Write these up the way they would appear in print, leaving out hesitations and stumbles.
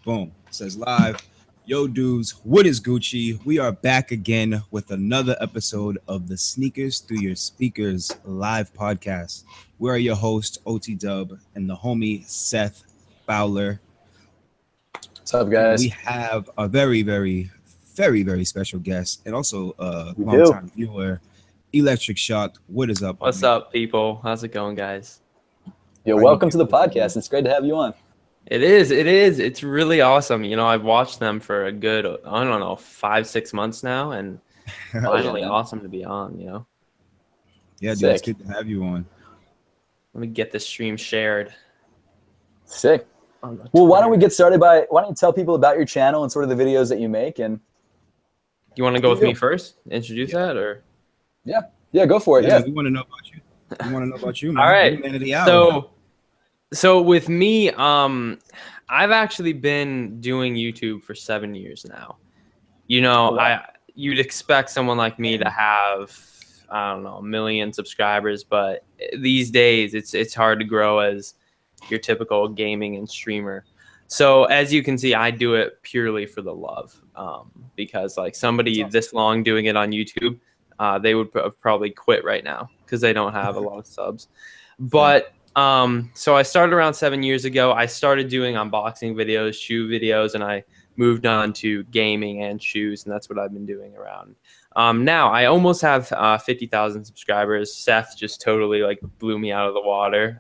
Boom. It says live. Yo, dudes, what is Gucci? We are back again with another episode of the Sneakers Through Your Speakers live podcast. We are your host, OT Dub, and the homie Seth Fowler. What's up, And guys? we have a very special guest and also a We longtime viewer, Electric Shock. What is up? What's homie? up, people? How's it going, guys? Yo, How you welcome to the doing? podcast. It's great to have you on. It is. It's really awesome. You know, I've watched them for a good, I don't know, 5-6 months now, and finally man. awesome to be on, you know. Yeah, dude, it's Sick. good to have you on. Let me get this stream shared. Sick. On the Well, why don't we Twitter. get started why don't you tell people about your channel and sort of the videos that you make? And You want to go with Yeah. me first? Introduce that, or? yeah, go for it. Yeah. We want to know about you. We want to know about you, man. All right. You're the man of the hour. So with me, I've actually been doing YouTube for 7 years now. You know, Oh, wow. you'd expect someone like me to have, I don't know, 1 million subscribers, but these days it's hard to grow as your typical gaming and streamer. So as you can see, I do it purely for the love, because like somebody this long doing it on YouTube, they would probably quit right now because they don't have a lot of subs. But so I started around 7 years ago. I started doing unboxing videos, shoe videos, and I moved on to gaming and shoes, and that's what I've been doing around. Now I almost have 50,000 subscribers. Seth just totally like blew me out of the water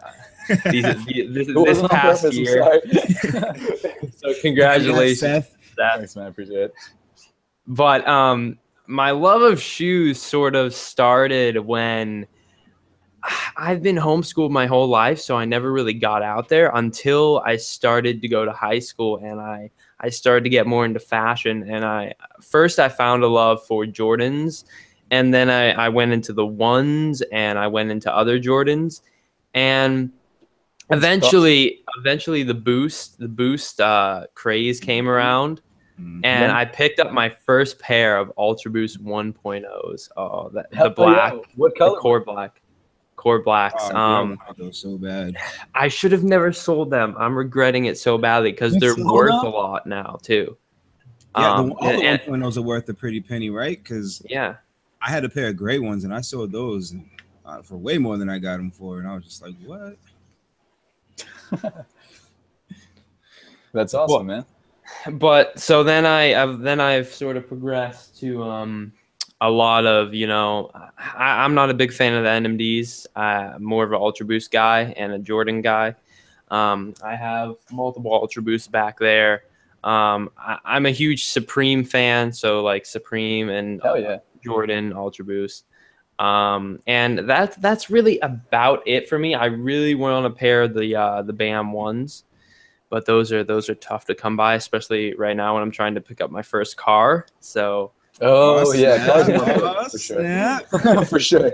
It this wasn't on past purpose, I'm year. sorry. So congratulations, Seth. Seth. Thanks, man. I appreciate it. But my love of shoes sort of started when I've been homeschooled my whole life, so I never really got out there until I started to go to high school, and I started to get more into fashion. And I found a love for Jordans, and then I went into the ones, and I went into other Jordans, and eventually the boost craze came around. Mhm. And Yeah. I picked up my first pair of Ultra Boost 1.0s. Oh, the Hell black, yeah. What the color? core blacks. Oh, I wanted those so bad. I should have never sold them. I'm regretting it so badly because You they're sold worth them? a lot now too. Yeah, all the and 1.0s are worth a pretty penny, right? Because yeah, I had a pair of gray ones and I sold those for way more than I got them for, and I was just like, "What?" That's awesome, man. but so then I've sort of progressed to a lot of, you know, I'm not a big fan of the NMDs. I'm more of an Ultra Boost guy and a Jordan guy. I have multiple Ultra Boosts back there. I'm a huge Supreme fan, so like Supreme and Hell yeah. Jordan Ultra Boost. And that's really about it for me. I really want a pair of the BAM ones, but those are tough to come by, especially right now when I'm trying to pick up my first car. So Oh, yeah. snap. Cars are Oh, for sure. snap. For sure.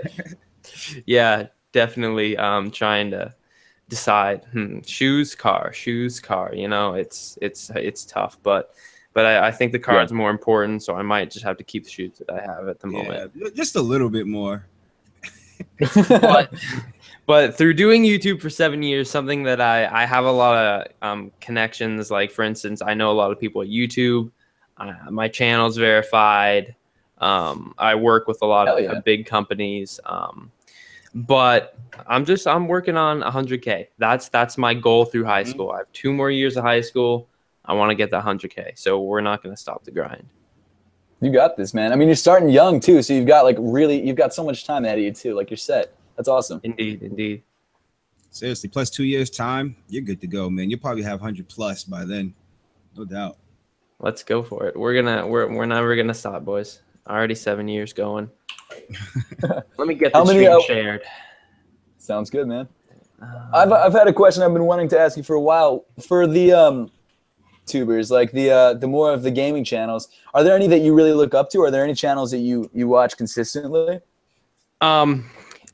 yeah, definitely trying to decide shoes, car. You know, it's tough, but I think the car is more important, so I might just have to keep the shoes that I have at the moment. Yeah, just a little bit more. But through doing YouTube for 7 years, something that I have a lot of connections. Like, for instance, I know a lot of people at YouTube. My channel's verified. I work with a lot of big companies. But I'm working on 100K. That's my goal through high school. I have 2 more years of high school. I want to get the 100K. So we're not going to stop the grind. You got this, man. I mean, you're starting young too, so you've got so much time ahead of you too. Like, you're set. That's awesome. Indeed. Seriously, plus 2 years time, you're good to go, man. You'll probably have 100 plus by then, no doubt. Let's go for it. We're never gonna stop, boys. Already 7 years going. Let me get the stream shared. Sounds good, man. I've had a question I've been wanting to ask you for a while. For the tubers, like the more of the gaming channels, are there any that you really look up to? Are there any channels that you watch consistently?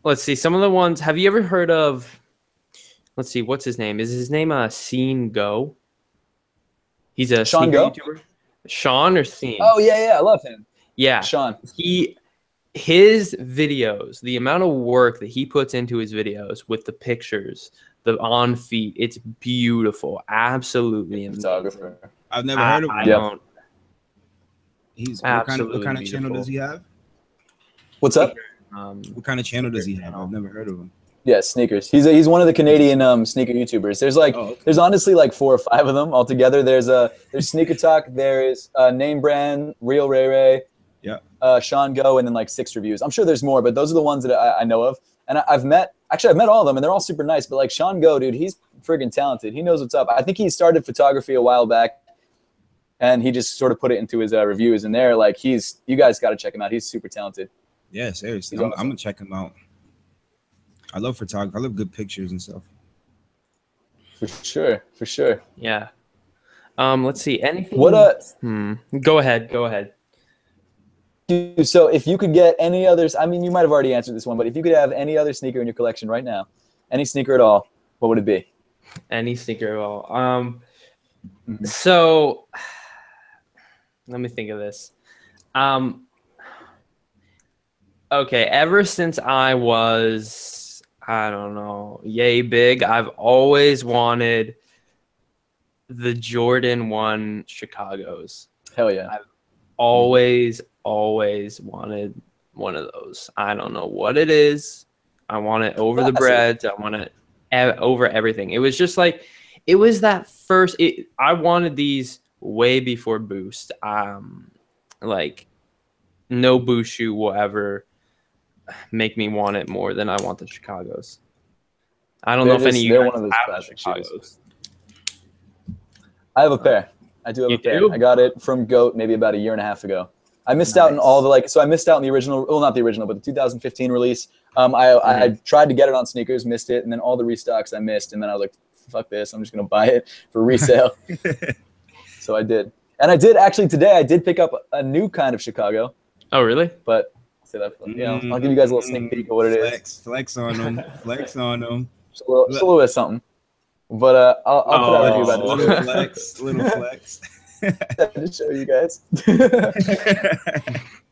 Let's see. Some of the ones. Have you ever heard of? Let's see. What's his name? Is his name Scene Go? He's a Sean sneaker Go? YouTuber. Sean or Scene? Oh yeah, I love him. Yeah, Sean. His videos, the amount of work that he puts into his videos with the pictures, the on feet, it's beautiful. Absolutely amazing. Photographer. I've never heard of him. I don't. He's Absolutely what kind of channel does he have? What's up? What kind of channel does he have? I've never heard of him. Yeah, sneakers. He's one of the Canadian sneaker YouTubers. There's like there's honestly like 4 or 5 of them altogether. There's Sneaker Talk. There's Name Brand, Real Ray Ray, Sean Go, and then like 6 reviews. I'm sure there's more, but those are the ones that I know of. And I've met all of them, and they're all super nice. But like Sean Go, dude, he's friggin' talented. He knows what's up. I think he started photography a while back, and he just sort of put it into his reviews. And they're like, you guys got to check him out. He's super talented. Yeah, seriously, I'm gonna check him out. I love photography. I love good pictures and stuff. For sure. Yeah. Let's see. Anything? Go ahead. So if you could get any others, I mean, you might have already answered this one, but if you could have any other sneaker in your collection right now, any sneaker at all, what would it be? Any sneaker at all. So let me think of this. Okay, ever since I was, I don't know, yay big, I've always wanted the Jordan 1 Chicago's. Hell yeah. I've always wanted one of those. I don't know what it is. I want it over the breads. I want it over everything. It was just like, it was that first, I wanted these way before Boost. Like, no Boost shoe will ever make me want it more than I want the Chicago's. I don't know if any of you guys have Chicago's. I have a pair. I do have a pair. I got it from GOAT maybe about a year and a half ago. I missed out on all the so I missed out on the original, well, not the original, but the 2015 release. I tried to get it on sneakers, missed it, and then all the restocks I missed, and then I was like, fuck this, I'm just gonna buy it for resale. So I did. And I did actually today, I did pick up a new kind of Chicago. Oh, really? But I'll give you guys a little sneak peek of what it is. Flex on them. Flex on them. Just a little bit of something. But I'll put out a review about this. Little flex. To show you guys.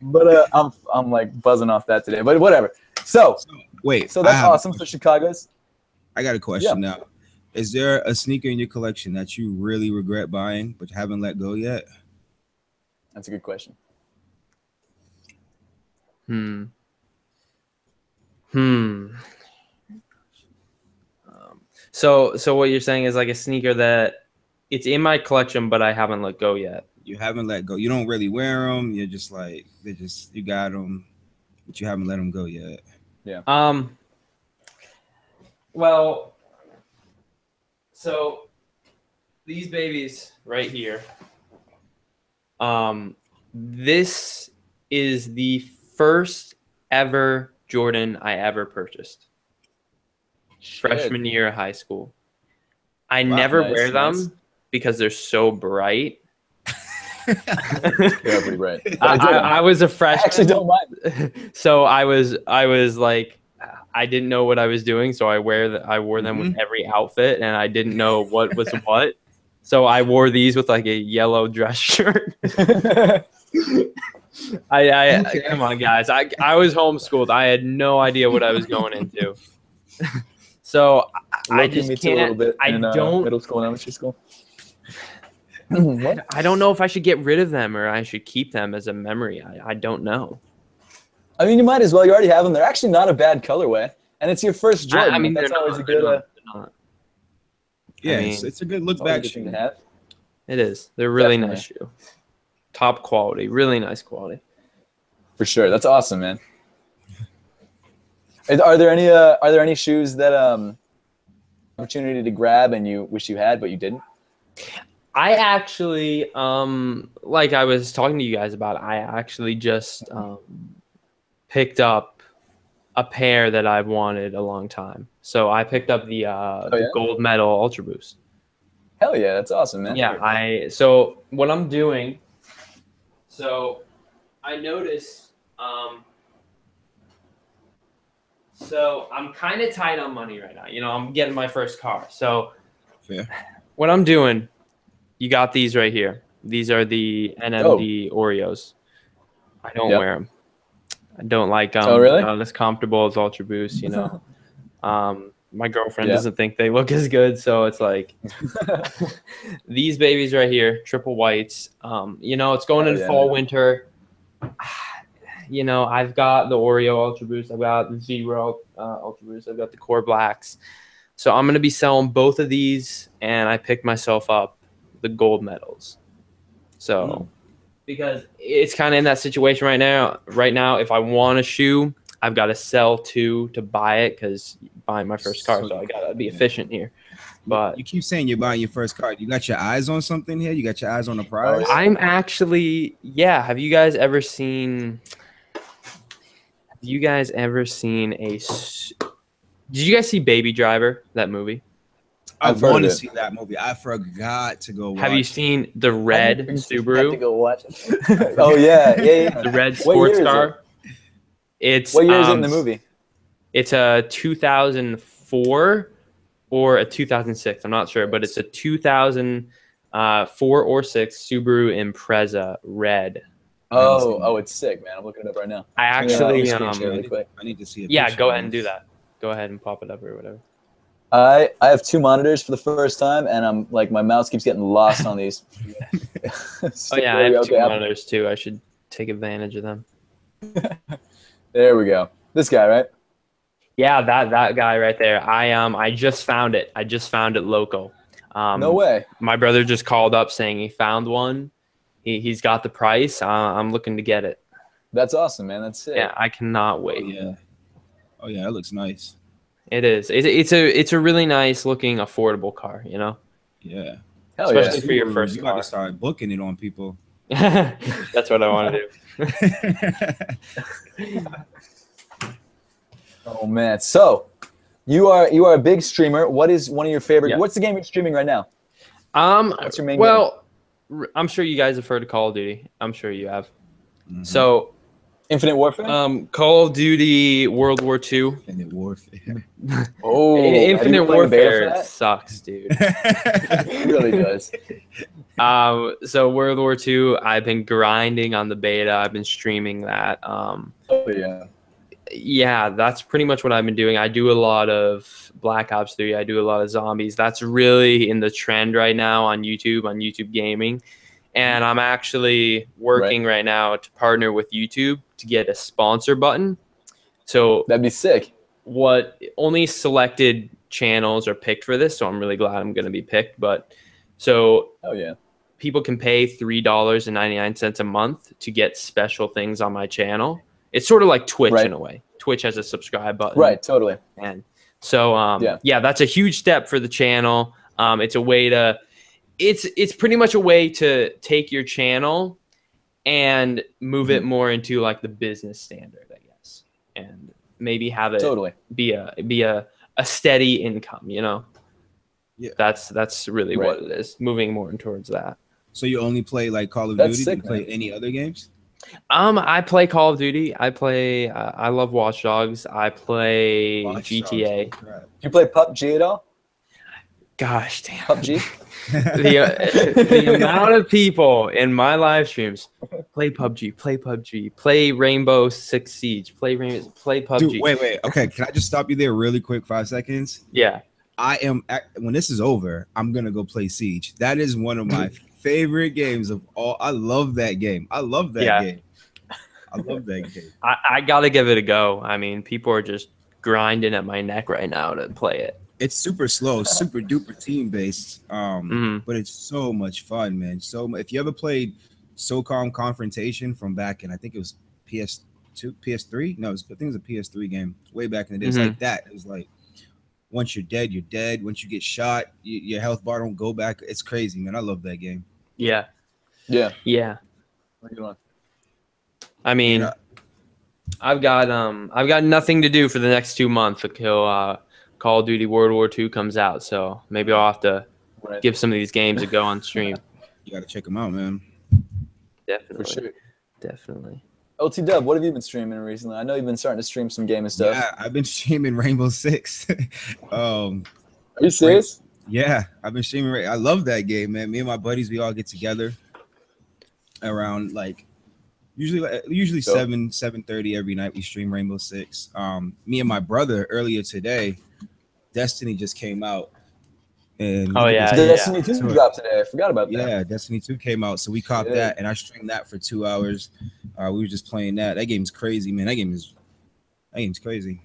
But I'm like buzzing off that today. But whatever. So that's awesome for Chicago's. I got a question now. Is there a sneaker in your collection that you really regret buying but haven't let go yet? That's a good question. So what you're saying is like a sneaker that it's in my collection, but I haven't let go yet. You haven't let go. You don't really wear them. You're just like, you got them, but you haven't let them go yet. Yeah. Well, so these babies right here. This is the first ever Jordan I ever purchased. Freshman year of high school. I never wear them because they're so bright. They're pretty bright. I was a freshman. I actually don't mind. So I was like, I didn't know what I was doing, so I wore them with every outfit, and I didn't know what was what. So I wore these with like a yellow dress shirt. Come on, guys. I was homeschooled. I had no idea what I was going into. So I just can't. A little bit in middle school and elementary school. I don't know if I should get rid of them or I should keep them as a memory. I don't know. I mean, you might as well. You already have them. They're actually not a bad colorway, and it's your first Jordan. I mean, that's always a good. Yeah, it's a good look back shoe to have. It is. They're really nice shoe. Top quality, really nice quality. For sure, that's awesome, man. Are there any shoes that opportunity to grab and you wish you had but you didn't? I actually like I was talking to you guys about, I actually just picked up a pair that I've wanted a long time. So I picked up the gold medal Ultra Boost. Hell yeah, that's awesome, man. Yeah, so what I'm doing, so I noticed so I'm kind of tight on money right now. You know, I'm getting my first car. So what I'm doing, you got these right here. These are the NMD Oreos. I don't wear them. I don't like them. Oh, really? They're not as comfortable as Ultra Boost, you know. my girlfriend doesn't think they look as good, so it's like these babies right here, triple whites. You know, it's going into fall, winter. You know, I've got the Oreo Ultra Boost, I've got the Zero Ultra Boost, I've got the Core Blacks. So I'm going to be selling both of these, and I picked myself up the gold medals. So because it's kind of in that situation right now. Right now, if I want a shoe, I've got to sell 2 to buy it because buying my first car, so I got to be efficient here. But you keep saying you're buying your first car. You got your eyes on something here? You got your eyes on the prize? I'm actually, have you guys ever seen a did you guys see Baby Driver, that movie? I want to see that movie. I forgot to go watch. Have you seen the red Subaru? Have to go watch it. Oh yeah. The red sports car. What year is it in the movie? It's a 2004 or a 2006. I'm not sure, but it's a 2004 or 6 Subaru Impreza red. Oh, it's sick, man. I'm looking it up right now. I actually, I need to see it. Yeah, go ahead and do that. Go ahead and pop it up or whatever. I have 2 monitors for the first time, and I'm like, my mouse keeps getting lost on these. Oh yeah, I have 2 monitors too. I should take advantage of them. There we go. This guy, right? Yeah, that guy right there. I just found it. I just found it local. No way. My brother just called up saying he found one. He's got the price. I'm looking to get it. That's awesome, man. That's sick. Yeah, I cannot wait. Oh yeah, it looks nice. It is. It's a really nice looking, affordable car. You know. Yeah. Hell especially for your first you car. got to start booking it on people. That's what I want to do. Oh man. So you are a big streamer. What is one of your favorite? What's the game you're streaming right now? What's your main game? I'm sure you guys have heard of Call of Duty. I'm sure you have. Mm-hmm. So, Infinite Warfare. Call of Duty World War II. Infinite Warfare. Oh, Infinite Warfare sucks, dude. It really does. So World War II, I've been grinding on the beta. I've been streaming that. Yeah, that's pretty much what I've been doing. I do a lot of Black Ops 3. I do a lot of zombies. That's really in the trend right now on YouTube Gaming. And I'm actually working right now to partner with YouTube to get a sponsor button. So that'd be sick. What only selected channels are picked for this, so I'm really glad I'm going to be picked. But so people can pay $3.99 a month to get special things on my channel. It's sort of like Twitch in a way. Twitch has a subscribe button. Right, totally. And so, that's a huge step for the channel. It's a way to, it's pretty much a way to take your channel and move it more into like the business standard, I guess, and maybe have it be a steady income. You know, that's really what it is. Moving more towards that. So you only play like Call of Duty? Do you play any other games? I play Call of Duty. I love Watch Dogs. I play GTA. You play PUBG at all? Gosh damn. PUBG? the amount of people in my live streams play PUBG, play Rainbow Six Siege, play PUBG. Dude, wait. Okay, can I just stop you there really quick? 5 seconds? Yeah. When this is over, I'm going to go play Siege. That is one of my favorite games of all. I love that game. I love that game. I got to give it a go. I mean, people are just grinding at my neck right now to play it. It's super slow, super duper team based, but it's so much fun, man. So if you ever played SOCOM Confrontation from back in, I think it was PS2, PS3. No, I think it was a PS3 game way back in the day. It's like that. It was like once you're dead, you're dead. Once you get shot, your health bar don't go back. It's crazy, man. I love that game. Yeah. I mean, I've got nothing to do for the next 2 months until Call of Duty World War II comes out, so maybe I'll have to give some of these games a go on stream. You gotta check them out, man. Definitely. For sure. Definitely. LT Dub, what have you been streaming recently? I know you've been starting to stream some gaming stuff. Yeah, I've been streaming Rainbow Six. Are you serious? Yeah, I've been streaming. I love that game, man. Me and my buddies, we all get together around like usually 7:30 every night. We stream Rainbow Six. Me and my brother earlier today, Destiny just came out, and Oh, look at yeah, this. Destiny 2 So, dropped today. I forgot about that. yeah, Destiny 2 came out, so we copped Yeah. that, and I streamed that for 2 hours. We were just playing that. That game's crazy, man. That game's crazy.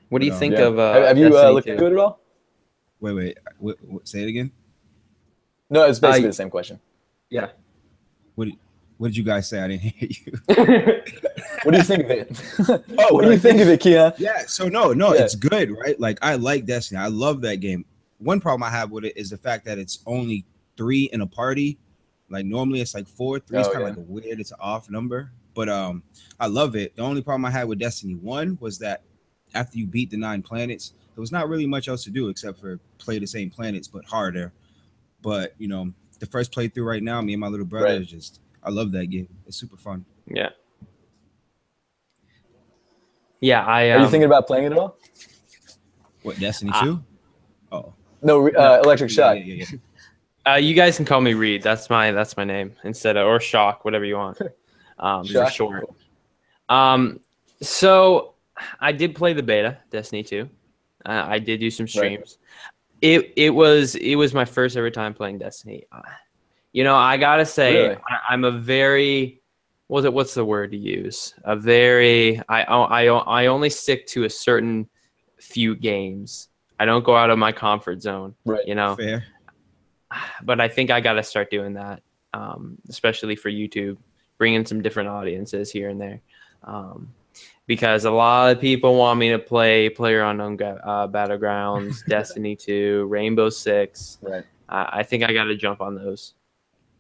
What do you But, think Yeah. of Have you Destiny looked 2? into it at all? Wait, say it again. No, it's basically the same question. Yeah. What did you guys say? I didn't hear you. What do you think of it? Oh, what do you think of it, Keon? Yeah, so no, Yeah. it's good, right? Like, I like Destiny. I love that game. One problem I have with it is the fact that it's only 3 in a party. Like, normally it's like 4. 3 is kind of like a weird, it's an off number. But I love it. The only problem I had with Destiny 1 was that after you beat the 9 planets, there was not really much else to do except for play the same planets, but harder. But, you know, the first playthrough right now, me and my little brother is just, I love that game. It's super fun. Yeah. Yeah, Are you thinking about playing it at all? What, Destiny 2? Oh. No, Electric Shock. Yeah. You guys can call me Reed. That's my name instead of, or Shock, whatever you want. For Shock? short. So I did play the beta, Destiny 2. I did do some streams. It was my first ever time playing Destiny. You know, I gotta say, Really? I'm a very, what's the word to use? A very, I only stick to a certain few games. I don't go out of my comfort zone. Right. You know. Fair. But I think I got to start doing that, especially for YouTube, bringing some different audiences here and there, because a lot of people want me to play PlayerUnknown Battlegrounds, Destiny 2, Rainbow Six. Right. I think I got to jump on those.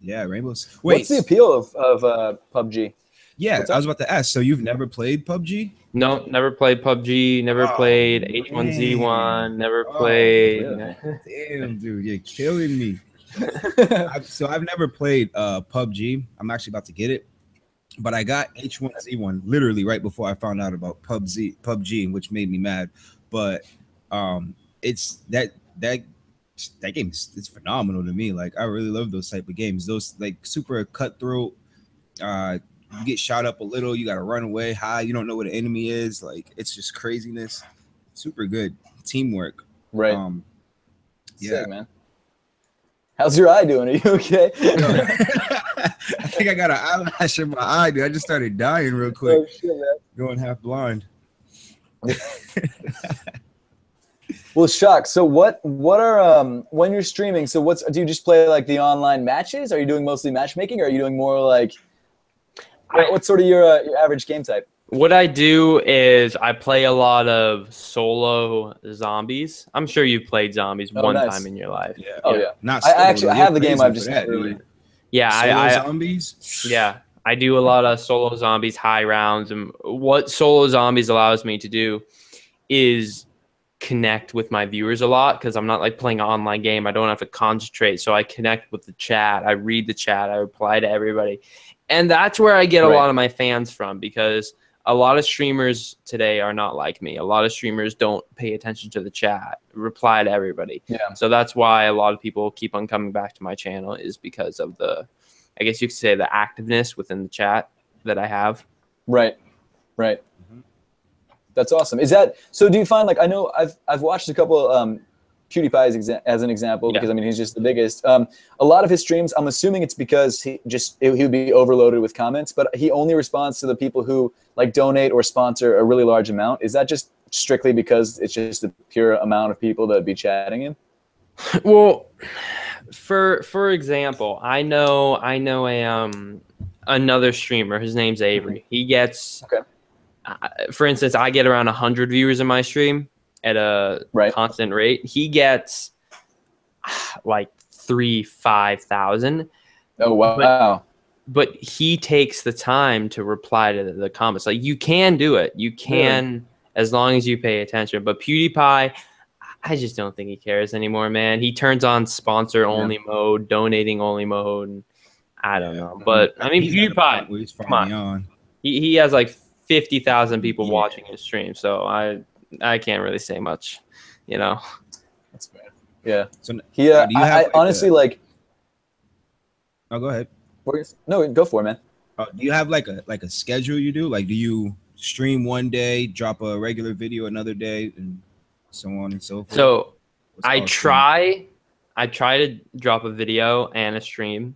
Yeah, Rainbows. Wait, what's the appeal of PUBG? Yeah, I was about to ask. So you've never played PUBG? No, never played PUBG. Never played H1Z1. Never played. Really? Damn, dude, you're killing me. So I've never played PUBG. I'm actually about to get it, but I got H1Z1 literally right before I found out about PUBG, which made me mad. But it's that game it's phenomenal to me. Like, I really love those type of games. Those like super cutthroat. You get shot up a little, you gotta run away high, you don't know what an enemy is. Like, it's just craziness. Super good teamwork. Right. Yeah. Sick, man. How's your eye doing? Are you okay? I think I got an eyelash in my eye, dude. I just started dying real quick. Oh, shit, man. Going half blind. Well, Shock. So what are when you're streaming? So do you just play like the online matches? Are you doing mostly matchmaking, or are you doing more like what's sort of your average game type? What I do is I play a lot of solo zombies. I'm sure you've played zombies one time in your life. Yeah. Oh yeah. Not I solo, actually though. have the You're game. crazy I've just for that, never really. dude. Yeah, Solo zombies. Yeah, I do a lot of solo zombies, high rounds, and what solo zombies allows me to do is connect with my viewers a lot, because I'm not like playing an online game. I don't have to concentrate, so I connect with the chat. I read the chat. I reply to everybody, and that's where I get a lot of my fans from, because a lot of streamers today are not like me. A lot of streamers don't pay attention to the chat, reply to everybody. Yeah. So that's why a lot of people keep on coming back to my channel, is because of the, I guess you could say, the activeness within the chat that I have. Right. That's awesome. Is that so? Do you find, like, I know I've watched a couple PewDiePie as an example, because I mean, he's just the biggest. A lot of his streams, I'm assuming it's because he would be overloaded with comments, but he only responds to the people who like donate or sponsor a really large amount. Is that just strictly because it's just the pure amount of people that would be chatting him? Well, for example, I know another streamer. His name's Avery. He gets for instance, I get around 100 viewers in my stream at a constant rate. He gets like 5,000. Oh wow! But he takes the time to reply to the comments. Like, you can do it. You can, as long as you pay attention. But PewDiePie, I just don't think he cares anymore, man. He turns on sponsor only mode, donating only mode. And I don't know. But I mean, PewDiePie, come on. He has like 50,000 people watching his stream, so I can't really say much, you know. That's fair. Yeah. So I honestly like. Oh, go ahead. No, go for it, man. Do you have like a schedule you do? Like, do you stream one day, drop a regular video another day, and so on and so forth? So What's I called streaming? try to drop a video and a stream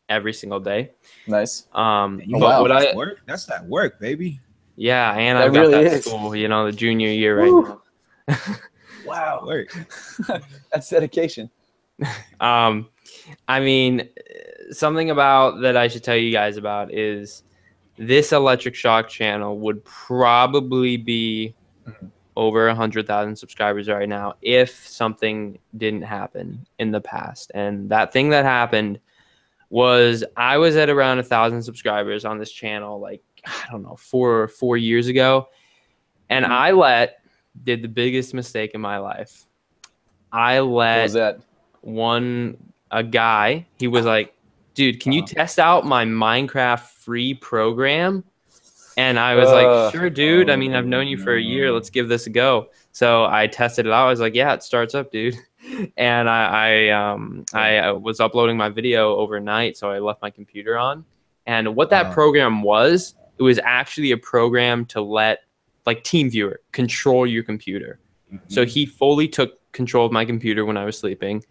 every single day. Nice. Man, you Oh, know wow. What that's I work. That's that work, baby. yeah, and That I've got really that is. school, you know, the junior year right Woo. now. Wow. Work. That's dedication. I mean, something about that I should tell you guys about is this electric shock channel would probably be over 100,000 subscribers right now if something didn't happen in the past. And that thing that happened was I was at around 1,000 subscribers on this channel, like, I don't know, four years ago. And I did the biggest mistake in my life. I What was let that? a guy, he was like, dude, can you test out my Minecraft free program? And I was like, sure, dude. I mean, I've known you for a year. Let's give this a go. So I tested it out. I was like, yeah, it starts up, dude. And I was uploading my video overnight, so I left my computer on. And what that program was, it was actually a program to let, like, TeamViewer control your computer. So he fully took control of my computer when I was sleeping,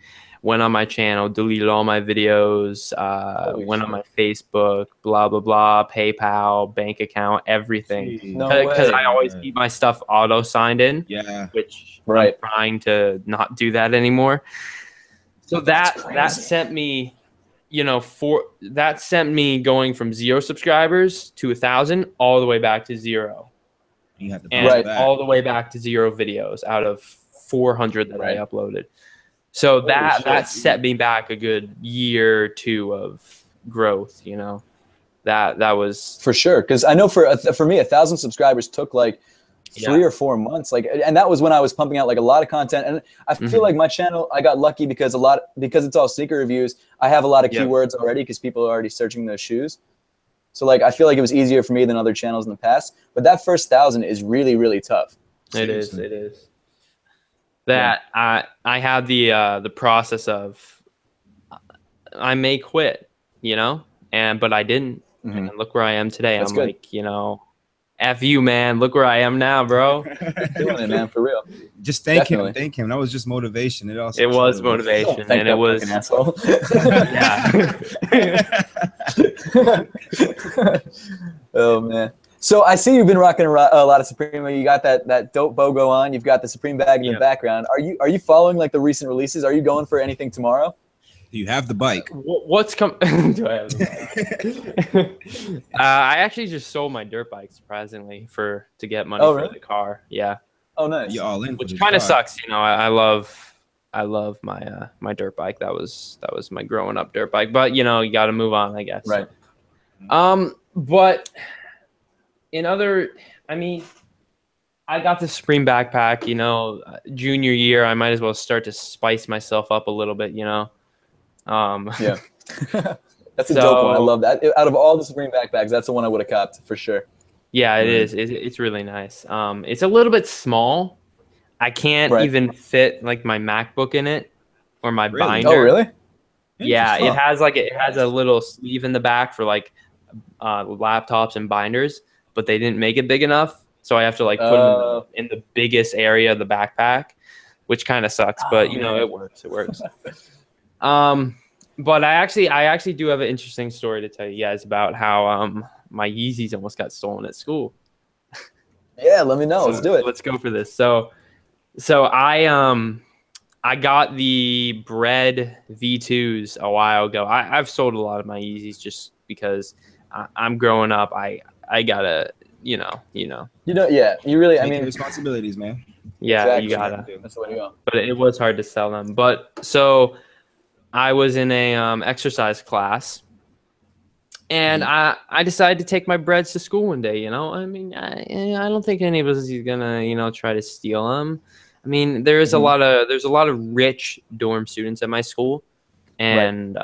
went on my channel, deleted all my videos, went on my Facebook, blah, blah, blah, PayPal, bank account, everything. No Because way. I always keep my stuff auto signed in, Yeah. which Right. I'm trying to not do that anymore. So that crazy. sent me, that sent me going from 0 subscribers to 1,000 all the way back to 0. You have to And bounce back. all the way back to 0 videos out of 400 that I uploaded. So that set me back a good year or two of growth, you know. That was For sure, because I know for me, 1,000 subscribers took like 3 or 4 months, like, and that was when I was pumping out like a lot of content. And I feel like my channel, I got lucky because it's all sneaker reviews. I have a lot of keywords already because people are already searching those shoes. So like I feel like it was easier for me than other channels in the past. But that first 1,000 is really, really tough. It is. That I had the process of I may quit, you know, but I didn't. And look where I am today. That's I'm good. like, F you, man. Look where I am now, bro. Doing it, man, for real. Just thank him. Thank him. That was just motivation. It was motivation, and it was asshole. Oh man. So I see you've been rocking a lot of Supreme. You got that dope BOGO on. You've got the Supreme bag in the background. Are you following like the recent releases? Are you going for anything tomorrow? Do you have the bike? What's Do I have the bike? I actually just sold my dirt bike, surprisingly, to get money for the car. Yeah. Oh, nice. You're all in. Which kind of sucks, you know. I love my my dirt bike. That was my growing up dirt bike. But you got to move on, I guess. Right. But I got the Supreme backpack. Junior year, I might as well start to spice myself up a little bit. Yeah. That's a dope one. I love that. Out of all the Supreme backpacks, that's the one I would have copped for sure. Yeah, it is. It's really nice. It's a little bit small. I can't even fit like my MacBook in it or my binder. Oh, really? Yeah, it has a little sleeve in the back for like laptops and binders, but they didn't make it big enough, so I have to like put them in the biggest area of the backpack, which kind of sucks. But it works. It works. But I actually do have an interesting story to tell you guys about how my Yeezys almost got stolen at school. Yeah, let me know. Let's do it. Let's go for this. So I got the bread V2s a while ago. I've sold a lot of my Yeezys just because I'm growing up. I gotta, yeah, you really, Take your responsibilities, man. Yeah, exactly. you gotta. That's the way to go. But it was hard to sell them. But so I was in a exercise class, and I decided to take my breads to school one day. I don't think anybody's gonna try to steal them. I mean, there's a lot of rich dorm students at my school, and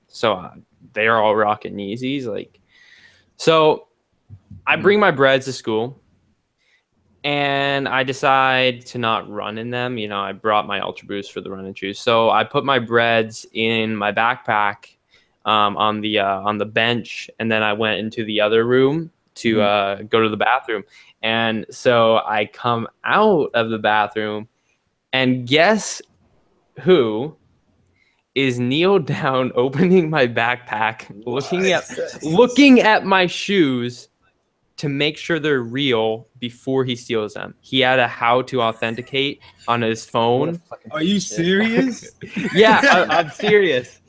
so they're all rocking Yeezys. So I bring my breads to school, and I decide to not run in them. I brought my Ultra Boost for the running shoes, so I put my breads in my backpack on the bench, and then I went into the other room to go to the bathroom. And so I come out of the bathroom, and guess who is kneeled down, opening my backpack, looking at my shoes to make sure they're real before he steals them. He had a how to authenticate on his phone. Are you serious? Yeah, I'm serious.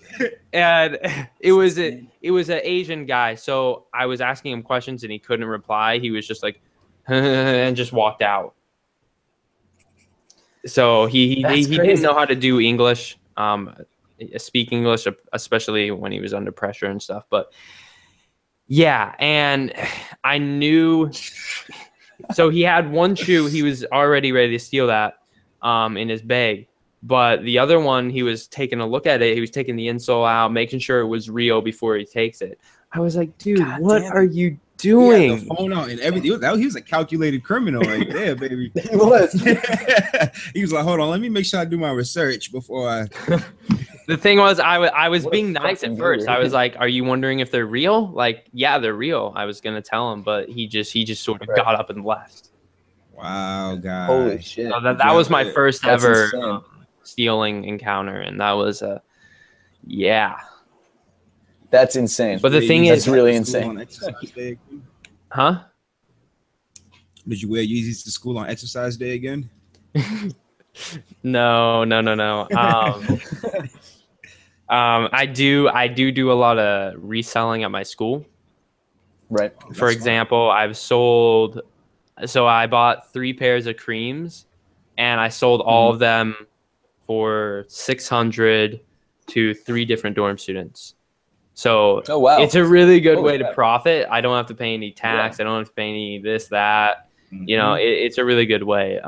And it was an Asian guy. So I was asking him questions and he couldn't reply. He was just like, and just walked out. So he didn't know how to do English, speak English, especially when he was under pressure and stuff. But yeah, and I knew. So he had one shoe. He was already ready to steal that in his bag. But the other one, he was taking a look at it. He was taking the insole out, making sure it was real before he takes it. I was like, dude, what are you doing? He had the phone out and everything. He was a calculated criminal right there, baby. He was. He was like, hold on, let me make sure I do my research before I. The thing was, I was being nice at first. I was like, "Are you wondering if they're real?" Like, yeah, they're real. I was gonna tell him, but he just sort of got up and left. Wow, guys! Holy shit! So that was my first ever stealing encounter, and that was yeah. That's insane. But the thing is, that's really insane. Huh? Did you wear Yeezys to school on exercise day again? No. I do a lot of reselling at my school. Right. For example, I've sold. So I bought 3 pairs of creams, and I sold all of them for $600 to 3 different dorm students. So it's a really good way to profit. I don't have to pay any tax. I don't have to pay any this, that. You know, it's a really good way.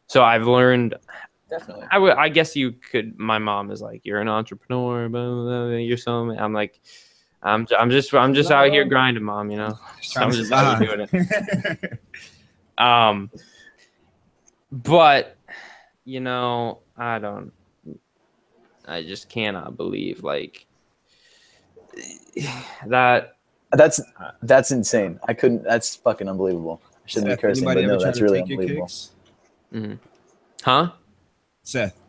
So I've learned. Definitely. I guess you could. My mom is like, "You're an entrepreneur, blah, blah, blah, you're some." I'm like, I'm just out here grinding, mom. You know, I'm just out here doing it. But you know, I just cannot believe like that. That's insane. I couldn't. That's fucking unbelievable. I shouldn't be cursing, but no, that's really unbelievable. Huh? Seth,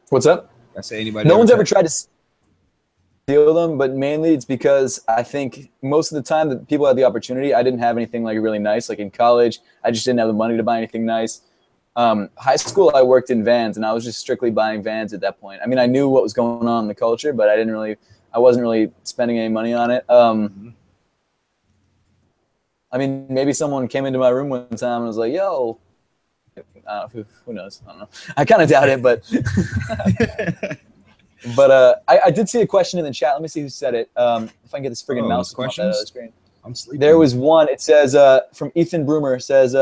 what's up? I say anybody. No one's ever tried to steal them, but mainly it's because I think most of the time that people had the opportunity, I didn't have anything like really nice. Like in college, I just didn't have the money to buy anything nice. High school, I worked in Vans, and I was just strictly buying Vans at that point. I mean, I knew what was going on in the culture, but I wasn't really spending any money on it. I mean, maybe someone came into my room one time and was like, "Yo." Who knows? I don't know. I kind of doubt it, but I did see a question in the chat. Let me see who said it. If I can get this friggin' mouse to come up out of the screen. I'm sleeping. There was one. It says from Ethan Broomer. Says,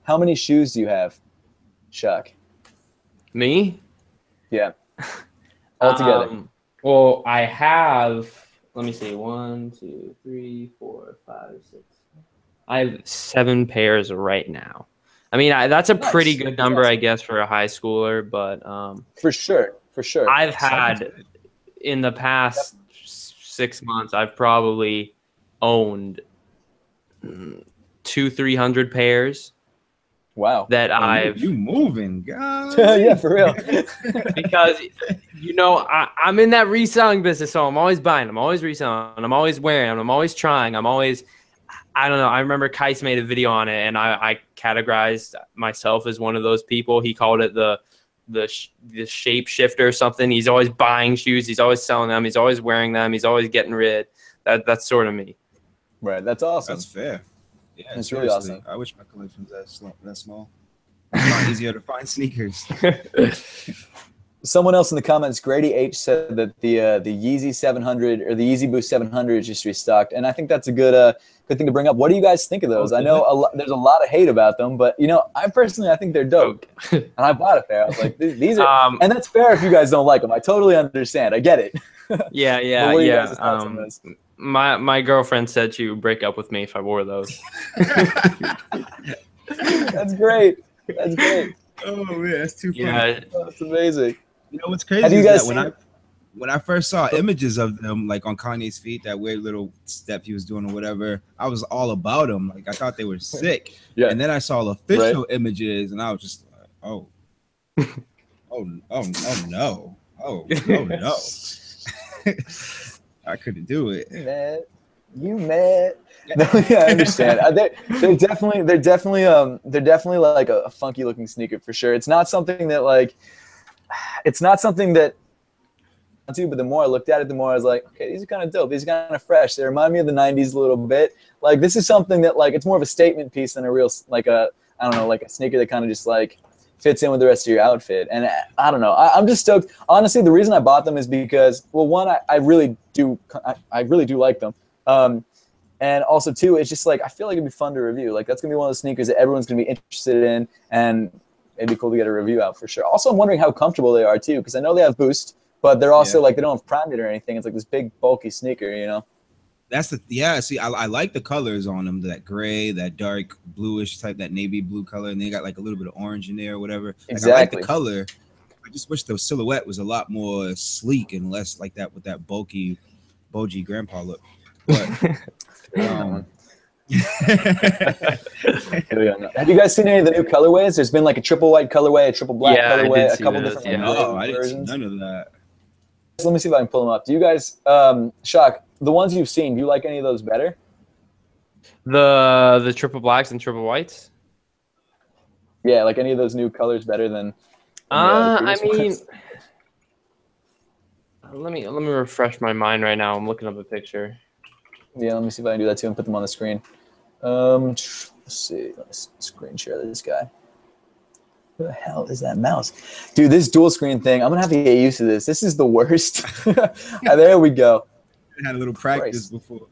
"How many shoes do you have, Chuck?" Me? Yeah. Altogether. Well, I have. Let me see. 1, 2, 3, 4, 5, 6. I have 7 pairs right now. I mean, that's a pretty good number, I guess, for a high schooler. But for sure. I've had in the past 6 months, I've probably owned 200-300 pairs. Wow. That I've you moving, God. Yeah, for real. Because you know I'm in that reselling business, so I'm always buying, I'm always reselling, I'm always wearing, I'm always trying, I'm always. I don't know. I remember Kais made a video on it, and I categorized myself as one of those people. He called it the shape shifter or something. He's always buying shoes. He's always selling them. He's always wearing them. He's always getting rid. That's sort of me. Right. That's awesome. That's fair. Yeah, it's really awesome. I wish my collection was that small. It's not easier to find sneakers. Someone else in the comments, Grady H, said that the Yeezy 700 or the Yeezy Boost 700 is just restocked, and I think that's a good thing to bring up. What do you guys think of those? I know there's a lot of hate about them, but you know, I think they're dope, and I bought a pair. I was like, these are, and that's fair if you guys don't like them. I totally understand. I get it. Yeah. My girlfriend said she would break up with me if I wore those. That's great. Oh man, that's too funny. Yeah. That's amazing. You know what's crazy is that when I first saw images of them, like on Kanye's feet, that weird little step he was doing or whatever, I was all about them. Like I thought they were sick. Yeah. And then I saw official images, and I was just like, oh, no, oh no, I couldn't do it. You mad? No, yeah, I understand. They're definitely like a funky looking sneaker for sure. It's not something that but the more I looked at it, the more I was like, okay, these are kind of dope. These are kind of fresh. They remind me of the 90s a little bit. Like this is something that like it's more of a statement piece than a real like a sneaker that kind of just like fits in with the rest of your outfit. And I don't know. I'm just stoked. Honestly, the reason I bought them is because, well, one, I really do like them. And also two, it's just like I feel like it'd be fun to review. Like that's gonna be one of those sneakers that everyone's gonna be interested in, and it'd be cool to get a review out for sure. Also, I'm wondering how comfortable they are too, because I know they have Boost. But they're also like they don't have Prime Knit or anything. It's like this big bulky sneaker, you know. That's See, I like the colors on them. That gray, that dark bluish type, that navy blue color, and they got like a little bit of orange in there or whatever. Exactly. Like, I like the color. I just wish the silhouette was a lot more sleek and less like that with that bulgy grandpa look. But have you guys seen any of the new colorways? There's been like a triple white colorway, a triple black colorway, a couple different I didn't see versions. none of that. Let me see if I can pull them up. Do you guys, Shock, the ones you've seen, do you like any of those better? The triple blacks and triple whites? Yeah, like any of those new colors better than I mean, ones? let me refresh my mind right now. I'm looking up a picture. Yeah, let me see if I can do that too and put them on the screen. Let's see. Let's screen share this guy. Who the hell is that mouse? Dude, this dual screen thing, I'm going to have to get used to this. This is the worst. There we go. I had a little practice before.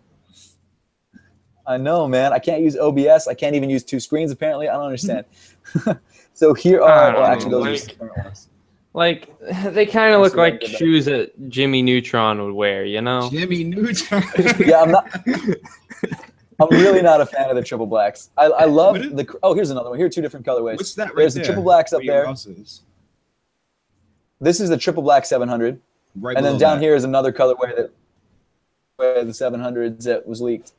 I know, man. I can't use OBS. I can't even use two screens, apparently. I don't understand. So here are, well, actually, those are the current ones. Like, they kind of look like shoes that Jimmy Neutron would wear, you know? Jimmy Neutron. Yeah, I'm really not a fan of the triple blacks. I love the. Oh, here's another one. Here are two different colorways. What's that right There's there? the triple blacks up there. This is the triple black 700. Right. And then down here is another colorway that the 700s that was leaked.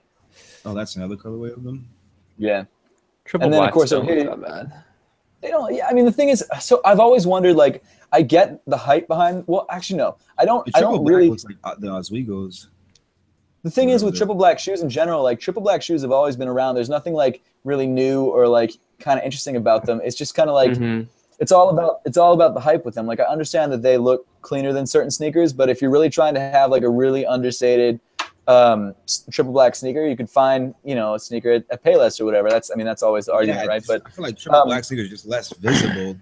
Oh, that's another colorway of them. Yeah. Triple and then of course don't over look here, that bad. they don't. Yeah, I mean the thing is, so I've always wondered. Like, I get the hype behind. Well, actually, no, I don't. The triple black looks like the Oswego's. The thing is with triple black shoes in general, like triple black shoes have always been around. There's nothing like really new or like kind of interesting about them. It's just kind of like it's all about the hype with them. Like I understand that they look cleaner than certain sneakers, but if you're really trying to have like a really understated triple black sneaker, you could find a sneaker at Payless or whatever. That's always the argument, right? But I feel like triple black sneakers are just less visible.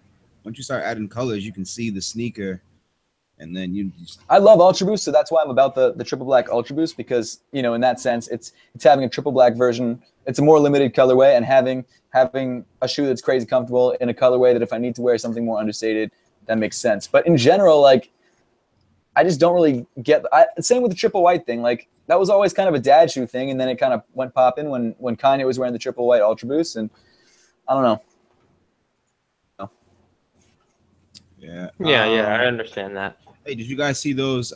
Once you start adding colors, you can see the sneaker. And then you just... I love Ultra Boost, so that's why I'm about the triple black Ultra Boost, because in that sense it's having a triple black version. It's a more limited colorway, and having a shoe that's crazy comfortable in a colorway that if I need to wear something more understated, that makes sense. But in general, like I just don't really get. Same with the triple white thing. Like that was always kind of a dad shoe thing, and then it kind of went popping when Kanye was wearing the triple white Ultra Boost, and I don't know. Yeah. I understand that. Hey, did you guys see those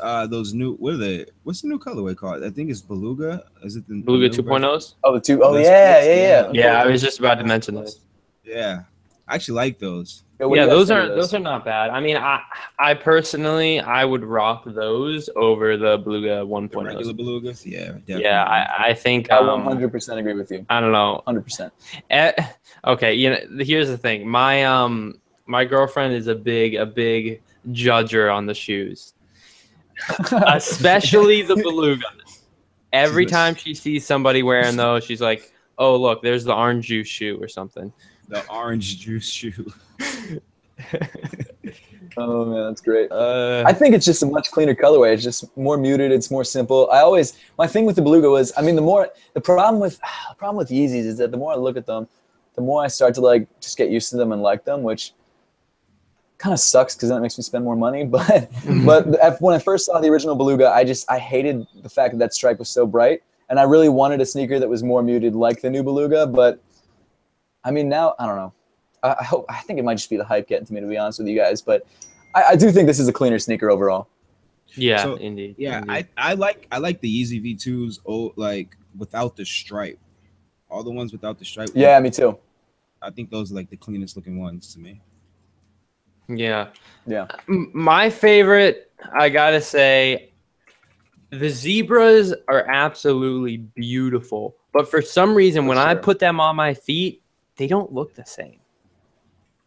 new? What's the new colorway called? I think it's Beluga. Is it the Beluga 2.0s? Oh, the two. Oh, yeah. Yeah, I was just about to mention those. Yeah, I actually like those. Yeah, those are not bad. I mean, I personally would rock those over the Beluga 1.0. The regular Belugas? Yeah, definitely. Yeah, I think I 100% agree with you. I don't know. 100%. Okay, here's the thing. My girlfriend is a big judger on the shoes, especially the Belugas. Every time she sees somebody wearing those, she's like, "Oh, look, there's the orange juice shoe or something." The orange juice shoe. Oh man, that's great. I think it's just a much cleaner colorway. It's just more muted. It's more simple. My thing with the Beluga was, I mean, the problem with Yeezys is that the more I look at them, the more I start to like just get used to them and like them, which kind of sucks because then it makes me spend more money. But when I first saw the original Beluga, I hated the fact that stripe was so bright, and I really wanted a sneaker that was more muted like the new Beluga. But I mean, now I don't know. I think it might just be the hype getting to me, to be honest with you guys. But I do think this is a cleaner sneaker overall. Yeah, So indeed. yeah, indeed. I like the Yeezy V2s. Oh, like without the stripe. All the ones without the stripe. Yeah, me too. I think those are like the cleanest looking ones to me. Yeah. Yeah. My favorite, I gotta say, the zebras are absolutely beautiful. But for some reason, For when I sure. put them on my feet, they don't look the same.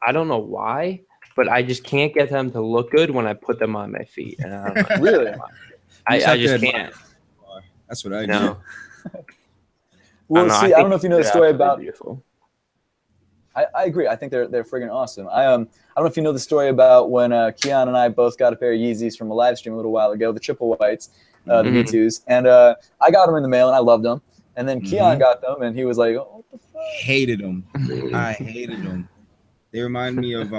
I don't know why, but I just can't get them to look good when I put them on my feet. And I don't know. Really? I just can't. That's what I do. No. Well, I see, I think don't know if you know the they're story absolutely about. beautiful. I agree. I think they're friggin' awesome. I don't know if you know the story about when Keon and I both got a pair of Yeezys from a live stream a little while ago, the triple whites, the Mhm. V2s, and I got them in the mail and I loved them. And then Keon Mhm. got them and he was like, "Oh, what the fuck?" Hated them. I hated them. They remind me of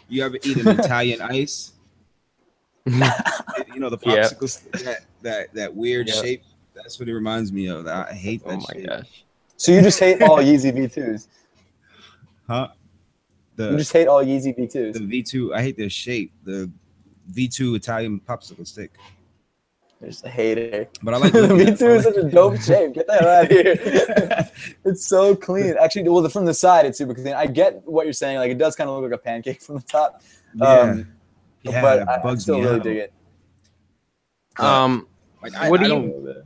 you ever eat an Italian ice? You know the Yeah. popsicle stick, that weird Yeah. shape. That's what it reminds me of. I hate that Oh my shit. gosh. So you just hate all Yeezy V2s? Huh? You The just hate all Yeezy the V2s? V2. I hate their shape. The V2 Italian popsicle stick. You're just a hater. But I like The looking at V2 is such a dope shape. Get the hell out of here. It's so clean. Actually, well, from the side, it's super clean. I get what you're saying. Like, it does kind of look like a pancake from the top. Yeah. Yeah, But it I bugs still me really out. dig it. But like What do I you? don't.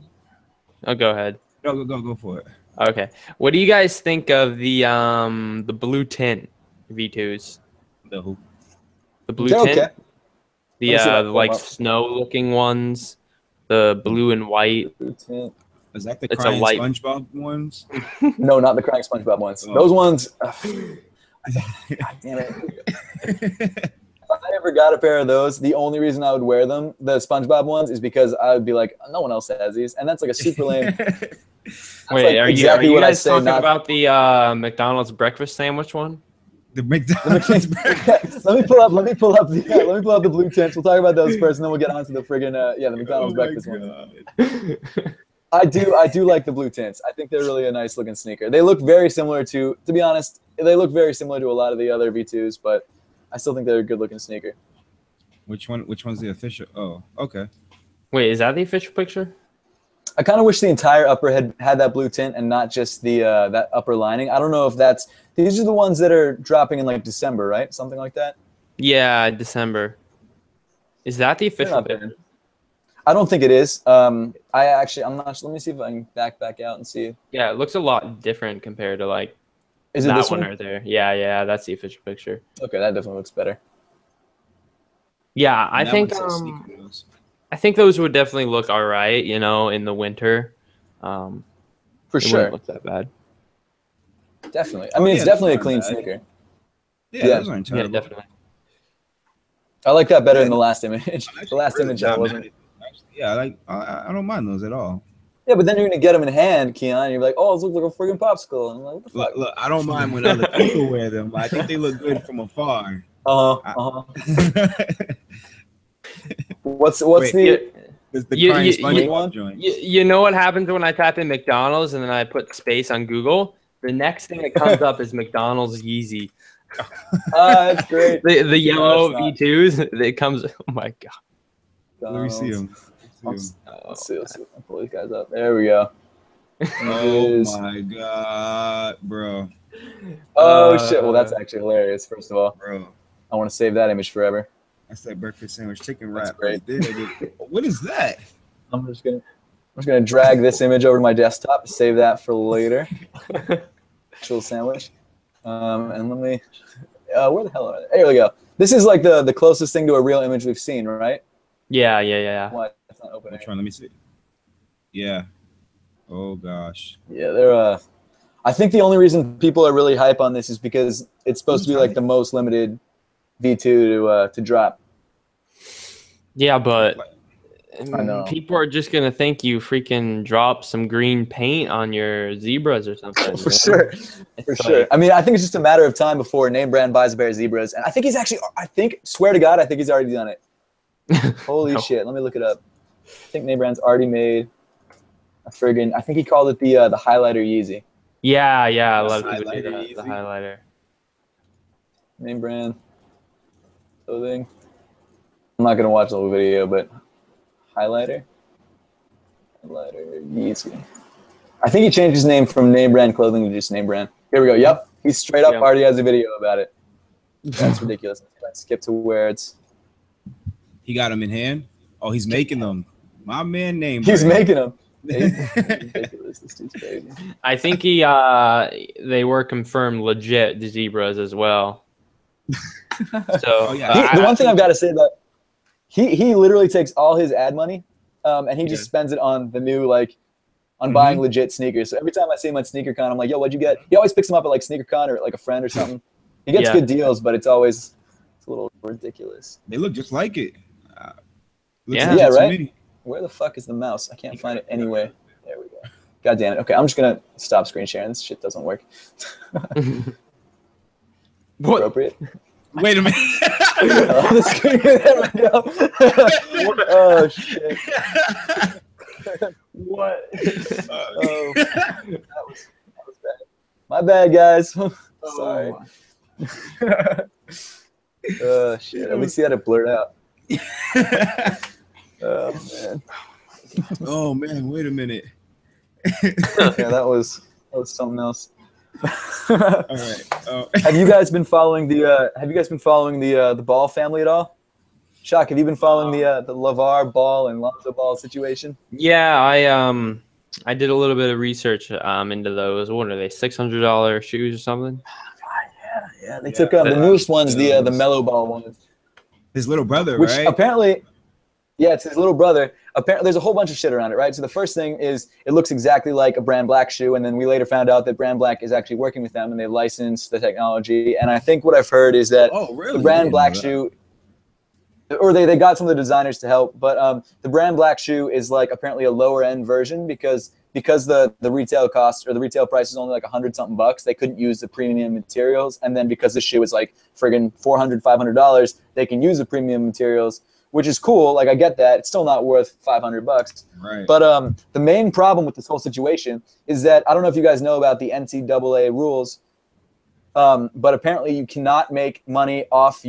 Oh, go ahead. No, go for it. Okay. What do you guys think of the blue tint V2s? The who? The blue They're tint, okay. Let me see if I the pull like them up. snow looking ones, the blue and white. Is that the It's a crying light. SpongeBob ones? No, not the crying SpongeBob ones. Oh. Those ones. God damn it. If I ever got a pair of those, the only reason I would wear them, the SpongeBob ones, is because I would be like, no one else has these, and that's like a super lame. Wait, like are exactly you what I guys say, talking not- about the McDonald's breakfast sandwich one? The McDonald's. Let me pull up the blue tints. We'll talk about those first, and then we'll get on to the friggin' the McDonald's breakfast one. I do like the blue tints. I think they're really a nice looking sneaker. They look very similar to be honest, they look very similar to a lot of the other V2s, but I still think they're a good looking sneaker. Which one's the official? Oh, okay. Wait, is that the official picture? I kind of wish the entire upper had that blue tint and not just the that upper lining. I don't know if these are the ones that are dropping in like December, right? Something like that. Yeah, December. Is that the They're official not picture? bad. I'm not sure. Let me see if I can back out and see. Yeah, it looks a lot different compared to like Is it that this one one? right there. Yeah, that's the official picture. Okay, that definitely looks better. Yeah, I That think one says sneaker news. I think those would definitely look all right, in the winter. For It sure. wouldn't look that bad. Definitely. I mean, it's yeah, definitely a those clean aren't bad. sneaker. Yeah, Yeah. those aren't Yeah, terrible. definitely. I like that better Yeah, than the last image. I'm The last really image not wasn't. mad at them, actually. Yeah, I don't mind those at all. Yeah, but then you're gonna get them in hand, Keon. And you're like, oh, those look like a friggin' popsicle. And I'm like, what the fuck? Look, I don't mind when other people wear them. I think they look good from afar. What's Wait, the The You- crying you- SpongeBob you- joint. You know what happens when I type in McDonald's and then I put space on Google? The next thing that comes up is McDonald's Yeezy. That's great. The yellow No, it's not. V2s. It comes. Oh my god. Let me see them. Let's see. I'll pull these guys up. There we go. Oh Images. my god, bro. Oh shit. Well, that's actually hilarious. First of all, Bro. I want to save that image forever. That's that breakfast sandwich chicken That's wrap. great. What is that? I'm just gonna drag this image over to my desktop. Save that for later. Actual sandwich. And let me. Where the hell are they? There we go. This is like the closest thing to a real image we've seen, right? Yeah. Why it's not opening? Which one? Let me see. Yeah. Oh gosh. Yeah, they're. I think the only reason people are really hype on this is because it's supposed to be like the most limited V2 to drop. Yeah, but I know. people are just gonna think you freaking dropped some green paint on your zebras or something. For sure. For sure. I mean, I think it's just a matter of time before name brand buys a pair of zebras, and I think he's actually. Swear to God, I think he's already done it. Holy shit! Let me look it up. I think name brand's already made a friggin'. I think he called it the highlighter Yeezy. Yeah. A lot of people do highlighter that. Yeezy? The highlighter. Name brand clothing. I'm not gonna watch the whole video, but Highlighter, Yeezy. I think he changed his name from name brand clothing to just name brand. Here we go. Yep, he straight up already has a video about it. That's ridiculous. Let's skip to where it's. He got them in hand. Oh, he's making them. My man name. He's making them. Ridiculous. This dude's crazy. I think they were confirmed legit zebras as well. So the one thing I've got to say about he literally takes all his ad money and he just spends it on the new on buying legit sneakers. So every time I see him at SneakerCon, I'm like, yo, what'd you get? He always picks them up at like SneakerCon or like a friend or something. He gets good deals, but it's always a little ridiculous. They look just like it. Yeah, right? Where the fuck is the mouse? I can't find it anywhere. There we go. God damn it. Okay, I'm just going to stop screen sharing. This shit doesn't work. What? Appropriate. Wait a minute. The screen. There we go. Oh, shit. What? Oh, that was bad. My bad, guys. Sorry. Oh, shit. At least he had it blurred out. Oh man. Oh man, wait a minute. Yeah, that was something else. All right. Have you guys been following the Ball family at all? Shock, have you been following the LeVar Ball and Lonzo Ball situation? Yeah, I did a little bit of research into those. What are they? $600 shoes or something? Yeah. They took the newest ones, the Mellow Ball ones. His little brother, which right? Apparently, yeah, it's his little brother. Apparently, there's a whole bunch of shit around it, right? So the first thing is it looks exactly like a Brand Black shoe, and then we later found out that Brand Black is actually working with them, and they licensed the technology. And I think what I've heard is that the Brand Black shoe, or they got some of the designers to help, but the Brand Black shoe is like apparently a lower end version because the retail cost or the retail price is only like $100-something bucks, they couldn't use the premium materials. And then because the shoe is like friggin' $400-500, they can use the premium materials, which is cool. Like I get that. It's still not worth $500. Right. But the main problem with this whole situation is that I don't know if you guys know about the NCAA rules, but apparently you cannot make money off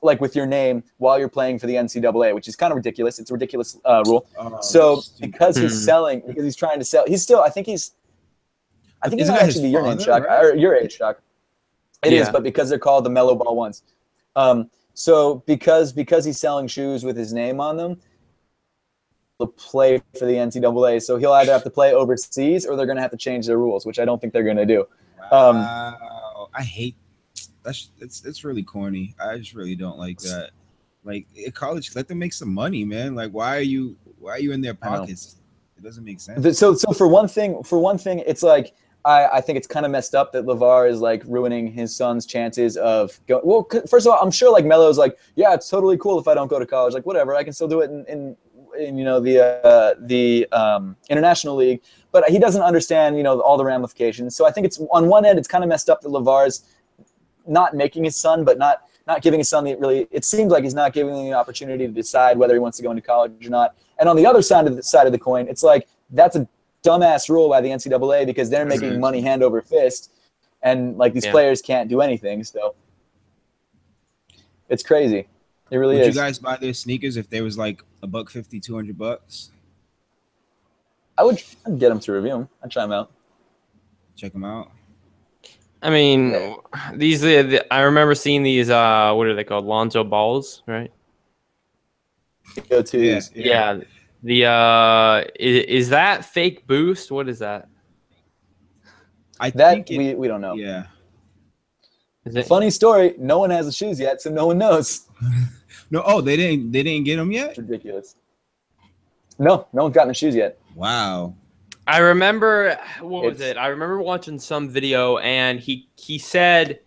like with your name while you're playing for the NCAA, which is kind of ridiculous. It's a ridiculous rule. So because he's selling, because he's trying to sell, he's still, I think he's not actually your name, Chuck, or your age, Chuck. It is, but because they're called the Mellow Ball ones. So because he's selling shoes with his name on them, he'll play for the NCAA. So he'll either have to play overseas or they're going to have to change their rules, which I don't think they're going to do. Wow. I hate it's really corny. I just really don't like that. Like at college, let them make some money, man. Like why are you in their pockets? It doesn't make sense. So for one thing, it's like I think it's kind of messed up that LeVar is like ruining his son's chances of going. Well, first of all, I'm sure like Melo's like, yeah, it's totally cool if I don't go to college. Like whatever, I can still do it in the international league. But he doesn't understand all the ramifications. So I think it's on one end it's kind of messed up that LeVar's not making his son, but not giving his son it seems like he's not giving him the opportunity to decide whether he wants to go into college or not. And on the other side of the coin, it's like that's a dumbass rule by the NCAA because they're making money hand over fist, and like these players can't do anything. So it's crazy. It really is. Would you guys buy their sneakers if there was like $150, $200? I'd get them to review them. I'd try them out. Check them out. I mean, I remember seeing these. What are they called? Lonzo balls, right? EQTs. Yeah. Is that fake boost? What is that? I think we don't know. Yeah. Is it? Funny story. No one has the shoes yet, so no one knows. No. Oh, they didn't get them yet. It's ridiculous. No one's gotten the shoes yet. Wow. I remember I remember watching some video and he said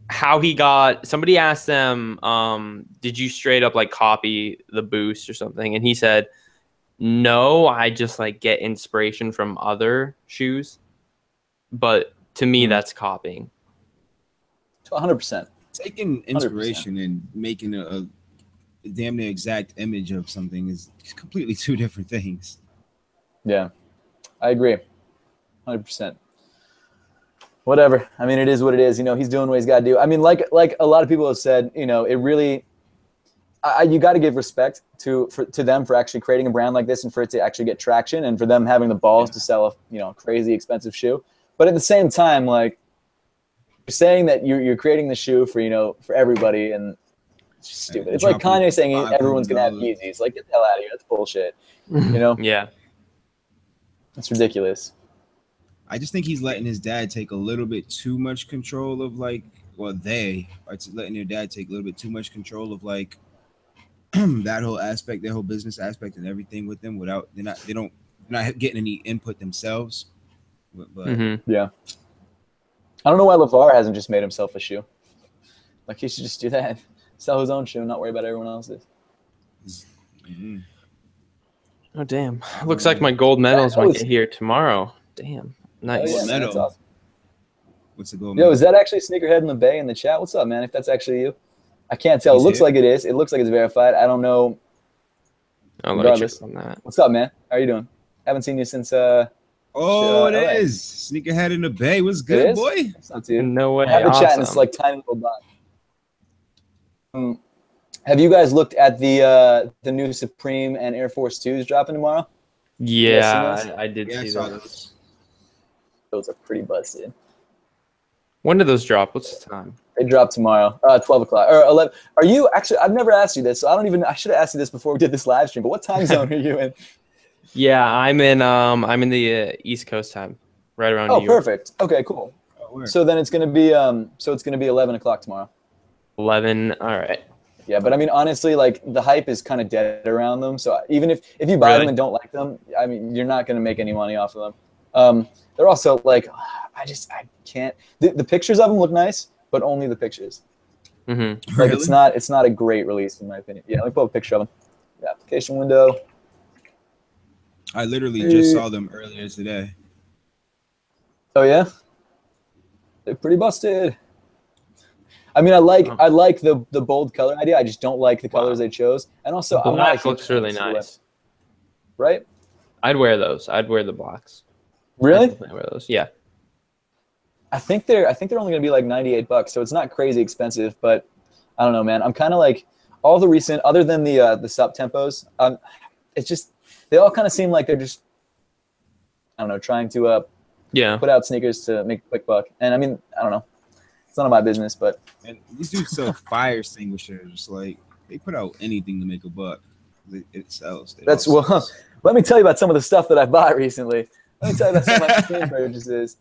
how he got. Somebody asked them, "Did you straight up like copy the boost or something?" And he said, "No, I just like get inspiration from other shoes." But to me, that's copying. 100%. Taking inspiration 100%. And making a damn near exact image of something is completely two different things. Yeah. I agree, 100%. Whatever. I mean, it is what it is. He's doing what he's got to do. I mean, like a lot of people have said, it really you got to give respect to them for actually creating a brand like this and for it to actually get traction and for them having the balls to sell a crazy expensive shoe. But at the same time, like you're saying that you're creating the shoe for everybody, and it's just stupid. It's like Kanye saying everyone's gonna have Yeezys. Like, get the hell out of here. That's bullshit. Yeah. It's ridiculous. I just think he's letting his dad take a little bit too much control of they are letting their dad take a little bit too much control of like that whole aspect, their whole business aspect and everything with them without they're not getting any input themselves. But yeah, I don't know why LeVar hasn't just made himself a shoe. Like he should just do that, sell his own shoe, and not worry about everyone else's. Oh damn! Looks like my gold medals might get here tomorrow. Damn, nice. Oh, yeah, man, that's awesome. What's the gold? Yo, is that actually Sneakerhead in the Bay in the chat? What's up, man? If that's actually you, I can't tell. It looks like it is. It looks like it's verified. I don't know. Oh, let me check on that. What's up, man? How are you doing? Haven't seen you since. It is Sneakerhead in the Bay. What's good, boy? What's up, dude? No way. I have a chat in this like tiny little box. Have you guys looked at the new Supreme and Air Force 2s dropping tomorrow? Yeah, I did see those. Those are pretty busted. When did those drop? What's the time? They drop tomorrow, 12 o'clock or 11. Are you actually? I've never asked you this, so I should have asked you this before we did this live stream. But what time zone are you in? Yeah, I'm in the East Coast time, right around. Oh, New York. perfect. Okay, cool. So then it's gonna be 11 o'clock tomorrow. 11. All right. Yeah, but I mean, honestly, like the hype is kind of dead around them. So even if you buy them and don't like them, I mean, you're not gonna make any money off of them. They're also like, I can't. The pictures of them look nice, but only the pictures. Mm-hmm. Like it's not a great release in my opinion. Yeah, let me pull up a picture of them. The application window. I literally just saw them earlier today. Oh yeah, they're pretty busted. I mean, I like the bold color idea. I just don't like the colors they chose, and also black looks really nice. Right? I'd wear those. I'd wear the blacks. Really? I'd wear those. Yeah. I think they're only gonna be like $98, so it's not crazy expensive. But I don't know, man. I'm kind of like all the recent, other than the sub tempos. It's just they all kind of seem like they're just I don't know, trying to put out sneakers to make a quick buck. And I mean, I don't know. It's none of my business, but these dudes sell fire extinguishers. Like they put out anything to make a buck. It sells. Let me tell you about some of the stuff that I bought recently. Let me tell you about some of my Supreme purchases.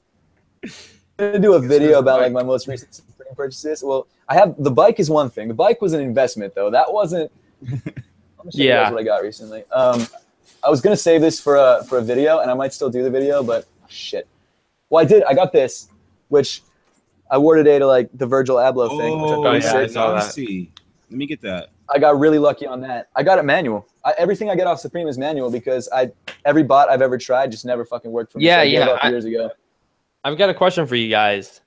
I'm gonna do a video about like my most recent Supreme purchases. Well, the bike is one thing. The bike was an investment though. That wasn't. Let me show you guys what I got recently. I was gonna save this for a video, and I might still do the video, but shit. Well, I did. I got this, which I wore today to like the Virgil Abloh thing. Which I thought was sick. I saw that. Let me get that. I got really lucky on that. I got it manual. Everything I get off Supreme is manual because every bot I've ever tried just never fucking worked for me. Yeah, so I gave up years ago. I've got a question for you guys.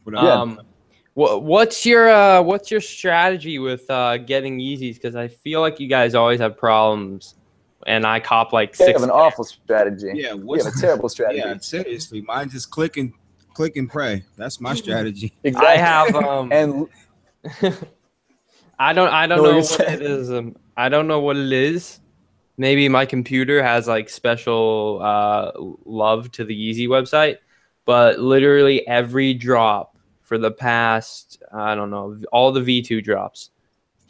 What what's your strategy with getting Yeezys? Because I feel like you guys always have problems, and I cop like 6. We have an awful strategy. Yeah, we have a terrible strategy. Yeah, seriously, mine just click and pray. That's my strategy. Exactly. I have and I don't know what it is. I don't know what it is. Maybe my computer has like special love to the Yeezy website, but literally every drop for the past, I don't know, all the V2 drops,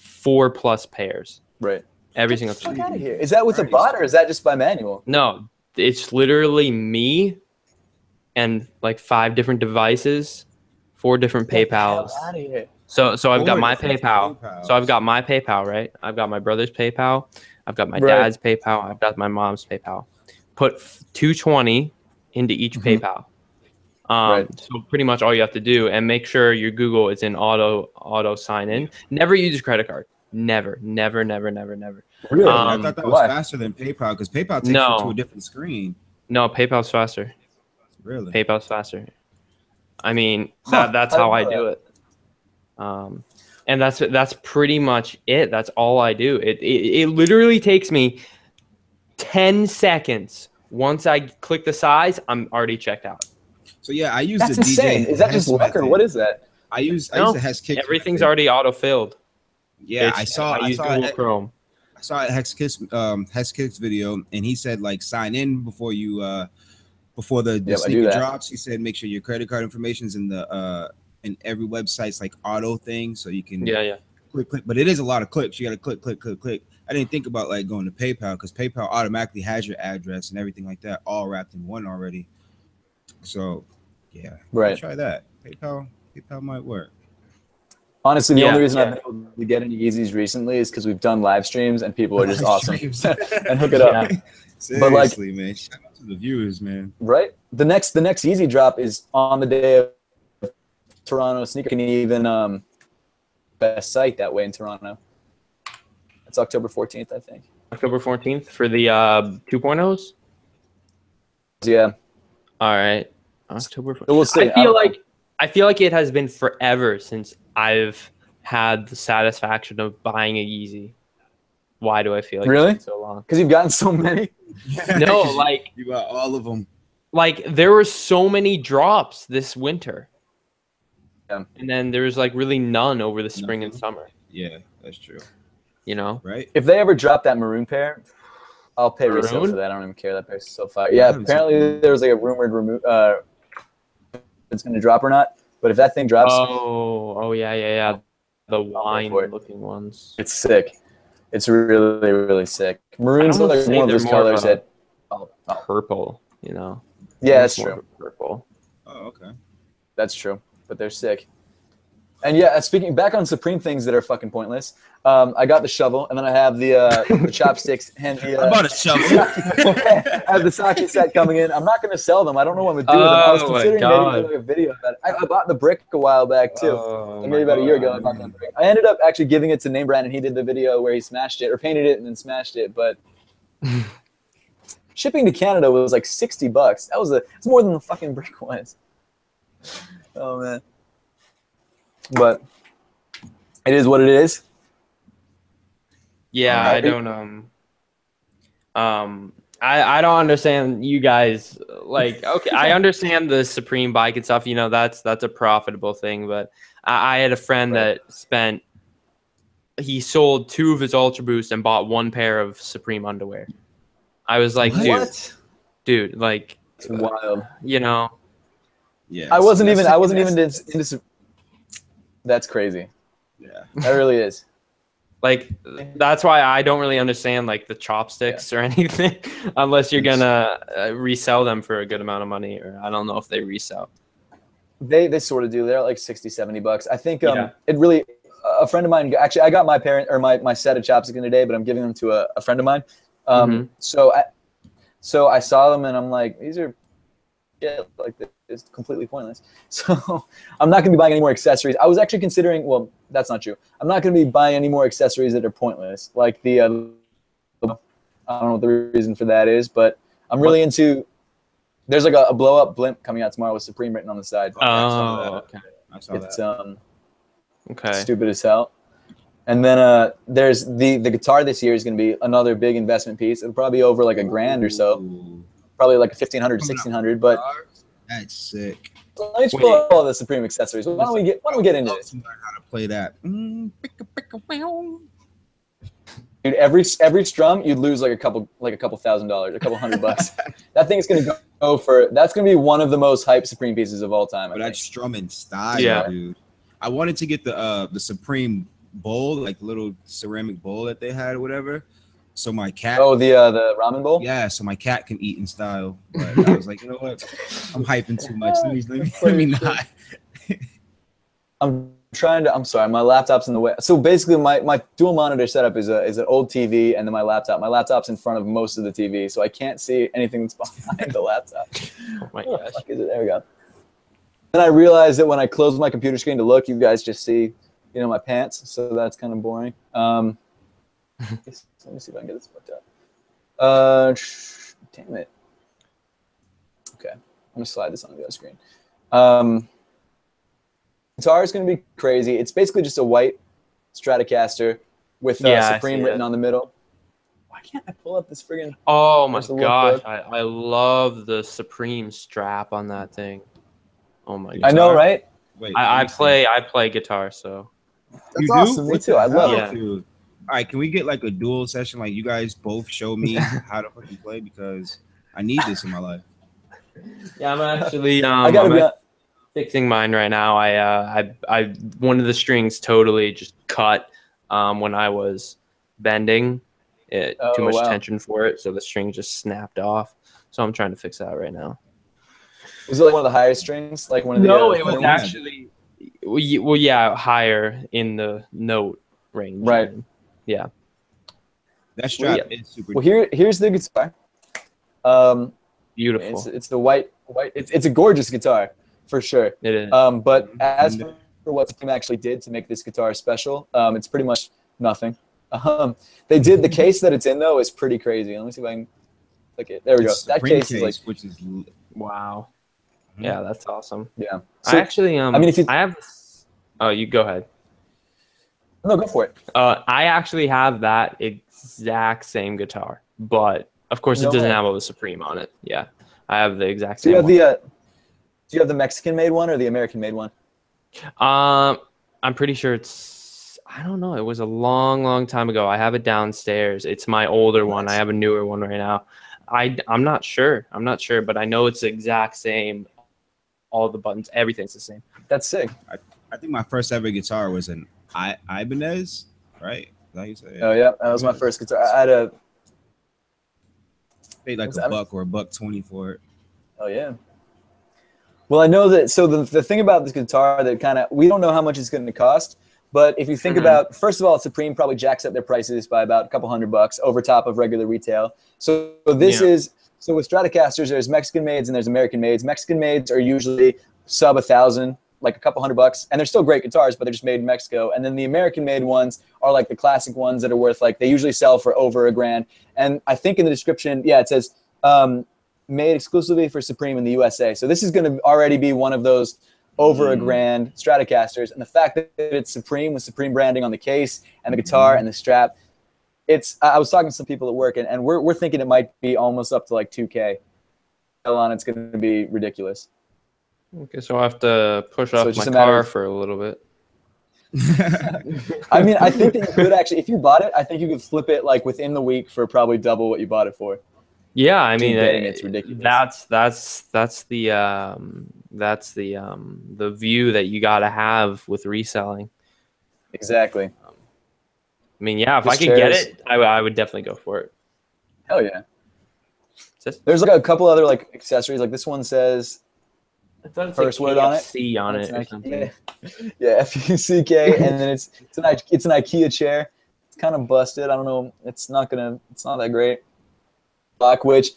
4+ pairs. Right. Every single time. time. Get out of here. Is that with a bot or is that just by manual? No, it's literally me and like 5 different devices, 4 different PayPals. Get out of here. So I've got my PayPal. So I've got my PayPal, right? I've got my brother's PayPal. I've got my dad's PayPal. I've got my mom's PayPal. Put $220 into each PayPal. So pretty much all you have to do, and make sure your Google is in auto sign in. Never use a credit card. Never. Really? I thought that was faster than PayPal because PayPal takes you to a different screen. No, PayPal's faster. Really? PayPal's faster. I mean, that's how I do it. And that's pretty much it. That's all I do. It literally takes me 10 seconds. Once I click the size, I'm already checked out. So yeah, I use That's the insane. DJ. Is that just luck or what is that? I use the Hes kick. Everything's already auto-filled. Yeah, I use Google Chrome. I saw a Hexkiss video, and he said like sign in before you before the sneaker drops. He said make sure your credit card information is in the in every website's like auto thing, so you can click. But it is a lot of clicks. You got to click. I didn't think about like going to PayPal because PayPal automatically has your address and everything like that all wrapped in one already. So yeah, right. Try that. PayPal might work. Honestly, the only reason I've been able to get any Yeezys recently is because we've done live streams and people are just awesome and hook it up. Seriously, but like, man, shout out to the viewers, man. Right. The next Yeezy drop is on the day of Toronto Sneaker. Can even best site that way in Toronto. It's October 14th, I think. October 14th for the 2.0s? Yeah. All right. October 14th. We'll see. I feel like it has been forever since I've had the satisfaction of buying a Yeezy. Why do I feel like it's been so long? Because you've gotten so many? No, like you got all of them. Like there were so many drops this winter. Yeah. And then there was like really none over the spring and summer. Yeah, that's true. You know? Right? If they ever drop that maroon pair, I'll pay resale for that. I don't even care. That pair's so fire. Yeah, apparently there was like a rumored it's going to drop or not. But if that thing drops... Oh, yeah. The wine-looking ones. It's sick. It's really, really sick. Maroon's like one of those colors that... Purple, you know? Yeah, that's true. Purple. Oh, okay. That's true. But they're sick. And yeah, speaking back on Supreme things that are fucking pointless, I got the shovel, and then I have the chopsticks and the... I bought a shovel. I have the sake set coming in. I'm not going to sell them. I don't know what I'm going to do with them. I was considering maybe doing a video about it. I bought the brick a while back, too. Maybe about a year ago, I bought the brick. I ended up actually giving it to Name Brand, and he did the video where he smashed it, or painted it and then smashed it, but... Shipping to Canada was like $60. It's more than the fucking brick was. Oh, man. But it is what it is. Yeah, I don't I don't understand you guys. Like, okay, I understand the Supreme bike and stuff, you know, that's a profitable thing, but I had a friend that he sold 2 of his Ultra Boost and bought 1 pair of Supreme underwear. I was like, dude, like, it's wild. You know. Yeah. I wasn't even into. That's crazy. Yeah. That really is. Like, that's why I don't really understand like the chopsticks or anything, unless you're gonna resell them for a good amount of money, or I don't know if they resell. They sort of do. They're like $60-$70. I think it really. A friend of mine, actually, I got my set of chopsticks in today, but I'm giving them to a friend of mine. So I saw them and I'm like, these are like it's completely pointless. So I'm not gonna be buying any more accessories. I was actually considering, well, that's not true. I'm not gonna be buying any more accessories that are pointless. Like the I don't know what the reason for that is, but I'm really into. There's like a blow up blimp coming out tomorrow with Supreme written on the side. Okay. I saw that. It's stupid as hell. And then there's the guitar this year is going to be another big investment piece. It'll probably be over like $1,000 or so. Probably like $1,500, $1,600. But that's sick. Let me explore all the Supreme accessories. Why don't we get into this? Learn how to play that. Dude, every strum you'd lose like a couple $1,000, a couple $100. That thing is going to go for. That's going to be one of the most hyped Supreme pieces of all time. But that's strumming style, dude. I wanted to get the Supreme bowl, like little ceramic bowl that they had or whatever, so my cat the ramen bowl, so my cat can eat in style. But I was like, you know what, I'm hyping too much, let me not. I'm sorry, my laptop's in the way. So basically my dual monitor setup is an old TV, and then my laptop's in front of most of the TV, so I can't see anything that's behind the laptop. Oh my gosh. What the fuck is it? There we go. Then I realized that when I close my computer screen to look, you guys just see my pants, so that's kind of boring. Let me see if I can get this worked out. Damn it. Okay, I'm gonna slide this on the other screen. Guitar is gonna be crazy. It's basically just a white Stratocaster with Supreme written on the middle. Why can't I pull up this friggin'? Oh my gosh, I love the Supreme strap on that thing. Oh my god. I know, right? Wait, I play guitar, so. That's You awesome. do? Me too. I love it. Yeah. Dude. All right, can we get like a dual session? Like you guys both show me how to fucking play because I need this in my life. Yeah, I'm actually I gotta be fixing mine right now. I one of the strings totally just cut when I was bending it, too much tension for it, so the string just snapped off. So I'm trying to fix that right now. Was it like one of the higher strings, like one of the? No, it was ones? actually well, yeah, higher in the note range. Right. Yeah. That strap is super. Well, here's the guitar. Beautiful. It's the white. It's a gorgeous guitar, for sure. It is. But as for what the team actually did to make this guitar special, it's pretty much nothing. They did the case that it's in though is pretty crazy. Let me see if I can click it. There we go. That case is like, which is wow. Yeah, that's awesome. Yeah. So, I actually I mean, if you, I have. Oh, you go ahead. No, go for it. I actually have that exact same guitar, but of course it doesn't have all the Supreme on it. Yeah, I have the exact same. Do you have the Mexican-made one or the American-made one? I'm pretty sure it's. I don't know. It was a long, long time ago. I have it downstairs. It's my older one. I have a newer one right now. I'm not sure. But I know it's the exact same. All the buttons, everything's the same. That's sick. I think my first ever guitar was an Ibanez, right? Is that how you say it? Oh yeah, that was my first guitar. I had paid like $1 or $1.20 for it. Oh yeah. Well, I know that. So the thing about this guitar that we don't know how much it's going to cost, but if you think about, first of all, Supreme probably jacks up their prices by about a couple $100 over top of regular retail. So this is. So with Stratocasters, there's Mexican mades and there's American mades. Mexican mades are usually sub $1,000, like a couple $100, and they're still great guitars, but they're just made in Mexico. And then the American made ones are like the classic ones that are worth they usually sell for over $1,000. And I think in the description, it says made exclusively for Supreme in the USA. So this is going to already be one of those over $1,000 Stratocasters. And the fact that it's Supreme with Supreme branding on the case and the guitar and the strap. I was talking to some people at work, and we're thinking it might be almost up to like $2,000. It's going to be ridiculous. Okay, so I'll have to push off my car for a little bit. I mean, I think that you could actually, if you bought it, I think you could flip it like within the week for probably double what you bought it for. Yeah, I mean, it's ridiculous. That's the view that you got to have with reselling. Exactly. I mean, yeah, if I could get it, I would definitely go for it. Hell yeah. There's like a couple other like accessories. Like this one says first word on it. C on it or something. Yeah, F-U-C-K, and then it's an IKEA chair. It's kind of busted. I don't know. It's not that great. Black, which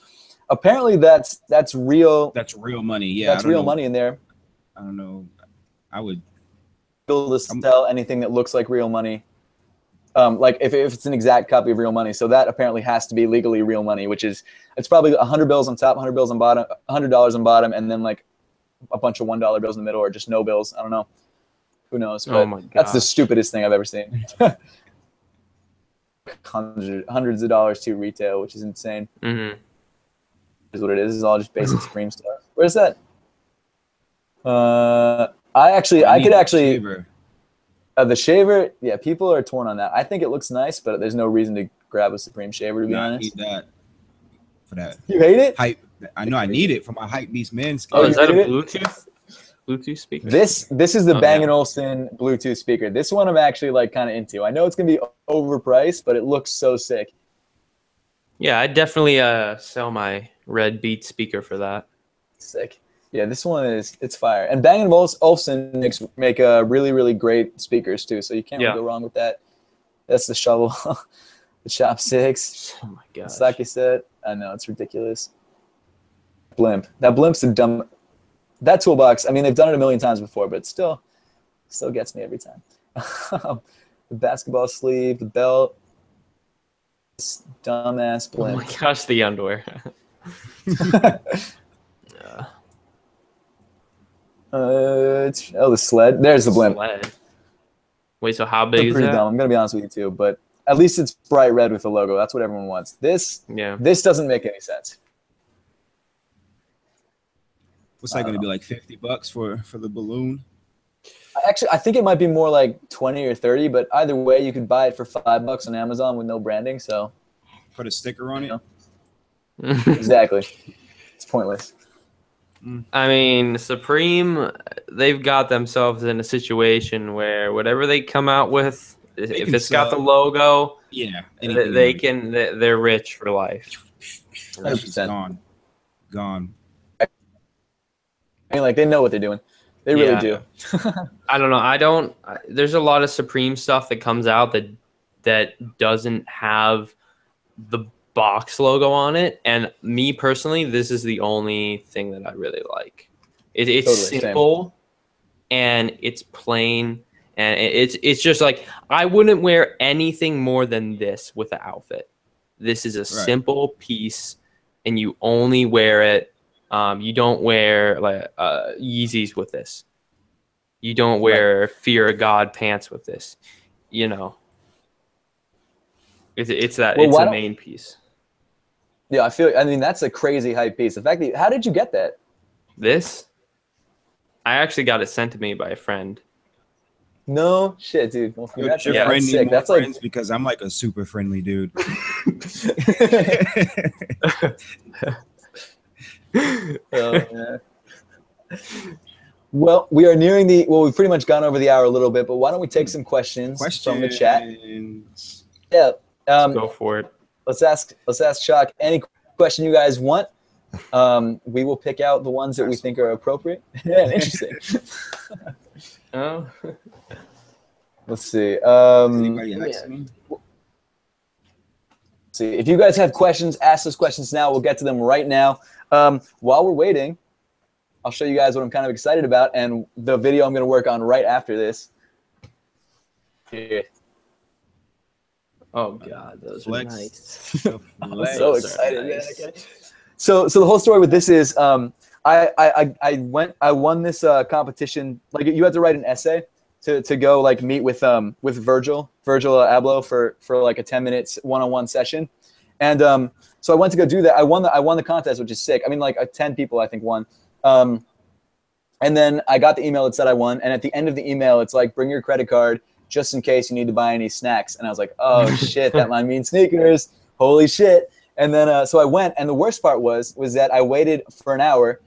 apparently that's real. That's real money. Yeah, that's real money in there. I don't know. I would be able to sell anything that looks like real money. Like if it's an exact copy of real money. So that apparently has to be legally real money, which is, it's probably 100 bills on top, 100 bills on bottom, $100 on bottom, and then like a bunch of $1 bills in the middle, or just no bills. I don't know. Who knows? But that's the stupidest thing I've ever seen. Hundreds of dollars to retail, which is insane. Is what it is. It's all just basic Supreme stuff. Where's that? I could actually. The shaver, yeah, people are torn on that. I think it looks nice, but there's no reason to grab a Supreme shaver, to be honest. I need that for that. You hate it? Hype. I know I need it for my Hype Beast men. Oh, is that a Bluetooth speaker? This is the Bang & Olufsen Bluetooth speaker. This one I'm actually like kind of into. I know it's gonna be overpriced, but it looks so sick. Yeah, I'd definitely sell my Red Beat speaker for that. Sick. Yeah, this one it's fire. And Bang & Olufsen make really, really great speakers too, so you can't really go wrong with that. That's the shovel, the chopsticks. Oh my god. Sake set. I know, it's ridiculous. Blimp. That blimp's a dumb. That toolbox. I mean, they've done it a million times before, but still gets me every time. The basketball sleeve, the belt. This dumbass blimp. Oh my gosh, the underwear. The sled. There's the blimp. Sled. Wait, so how big is pretty that? dumb. I'm gonna be honest with you too, but at least it's bright red with the logo. That's what everyone wants. This doesn't make any sense. What's that gonna be, like $50 for the balloon? Actually, I think it might be more like 20 or 30, but either way, you could buy it for $5 on Amazon with no branding. So Put a sticker on it. Exactly, it's pointless. I mean, Supreme, they've got themselves in a situation where whatever they come out with, if it's got the logo, yeah, they're rich for life. That's just gone. I mean, like, they know what they're doing. They really do. I don't know. There's a lot of Supreme stuff that comes out that doesn't have the box logo on it, and me personally, this is the only thing that I really like. It's totally simple, and it's plain, and it's just like, I wouldn't wear anything more than this with the outfit. This is a simple piece, and you only wear it. You don't wear like Yeezys with this. You don't wear Fear of God pants with this. You know, it's that it's the main piece. Yeah, I mean, that's a crazy hype piece. The fact that how did you get that? This, I actually got it sent to me by a friend. No shit, dude. Well, your friend need more friends because I'm like a super friendly dude. Yeah. Well, we are nearing we've pretty much gone over the hour a little bit, but why don't we take some questions from the chat? Yeah. Let's go for it. Let's ask Chuck any question you guys want. We will pick out the ones that we think are appropriate. Yeah, interesting. Oh. Let's see. Anybody ask me? See, if you guys have questions, ask those questions now. We'll get to them right now. While we're waiting, I'll show you guys what I'm kind of excited about and the video I'm going to work on right after this. Here. Oh God, those are nice. I'm so excited. Nice. Man. So the whole story with this is I won this competition. Like, you had to write an essay to go like meet with Virgil Abloh for like a 10-minute one-on-one session, and so I went to go do that. I won the contest, which is sick. I mean, like 10 people I think won. And then I got the email that said I won, and at the end of the email, it's like, bring your credit card just in case you need to buy any snacks. And I was like, oh shit, that might mean sneakers. Holy shit. And then so I went, and the worst part was that I waited for an hour.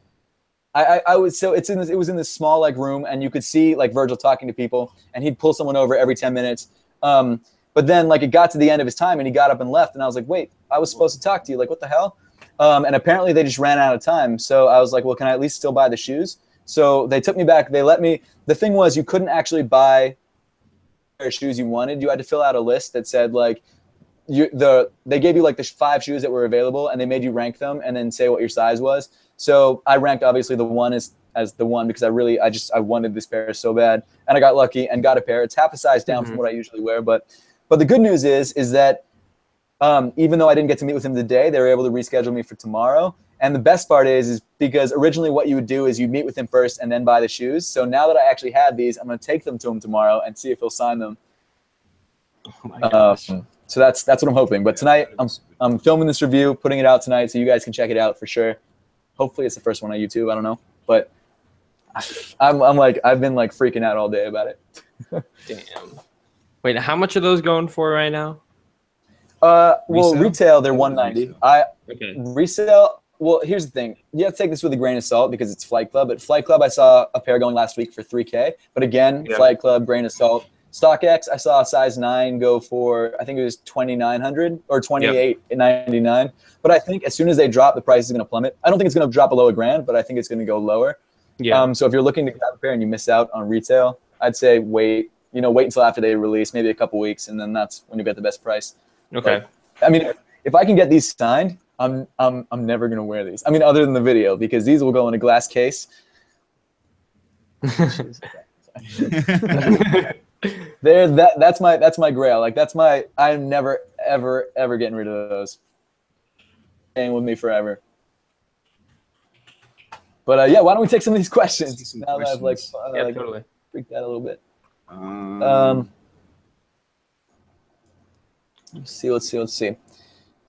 It was in this small like room, and you could see like Virgil talking to people, and he'd pull someone over every 10 minutes. But then like it got to the end of his time, and he got up and left, and I was like, wait, I was supposed to talk to you. Like, what the hell? And apparently they just ran out of time. So I was like, well, can I at least still buy the shoes? So they took me back. They let me. The thing was, you couldn't actually buy the pair of shoes you wanted. You had to fill out a list that said like, they gave you like the 5 shoes that were available, and they made you rank them and then say what your size was. So I ranked obviously the one as the one because I wanted this pair so bad, and I got lucky and got a pair. It's half a size down from what I usually wear, but the good news is that even though I didn't get to meet with him today, they were able to reschedule me for tomorrow. And the best part is because originally what you would do is you meet with him first and then buy the shoes. So now that I actually have these, I'm going to take them to him tomorrow and see if he'll sign them. Oh my gosh. So that's what I'm hoping. But tonight I'm filming this review, putting it out tonight, so you guys can check it out for sure. Hopefully it's the first one on YouTube. I don't know, but I'm like, I've been like freaking out all day about it. Damn. Wait, how much are those going for right now? Well, retail they're $190. Resale. Well, here's the thing. You have to take this with a grain of salt because it's Flight Club. At Flight Club, I saw a pair going last week for $3K. But again, Flight Club, grain of salt. StockX, I saw a size 9 go for, I think it was $2,900 or $2,899. But I think as soon as they drop, the price is going to plummet. I don't think it's going to drop below $1,000, but I think it's going to go lower. Yeah. So if you're looking to grab a pair and you miss out on retail, I'd say wait until after they release, maybe a couple weeks, and then that's when you get the best price. Okay. But, I mean, if I can get these signed, I'm never gonna wear these. I mean, other than the video, because these will go in a glass case. That's my grail. Like I'm never ever getting rid of those. Staying with me forever. But yeah, why don't we take some of these questions now that I've totally freaked out a little bit. Let's see.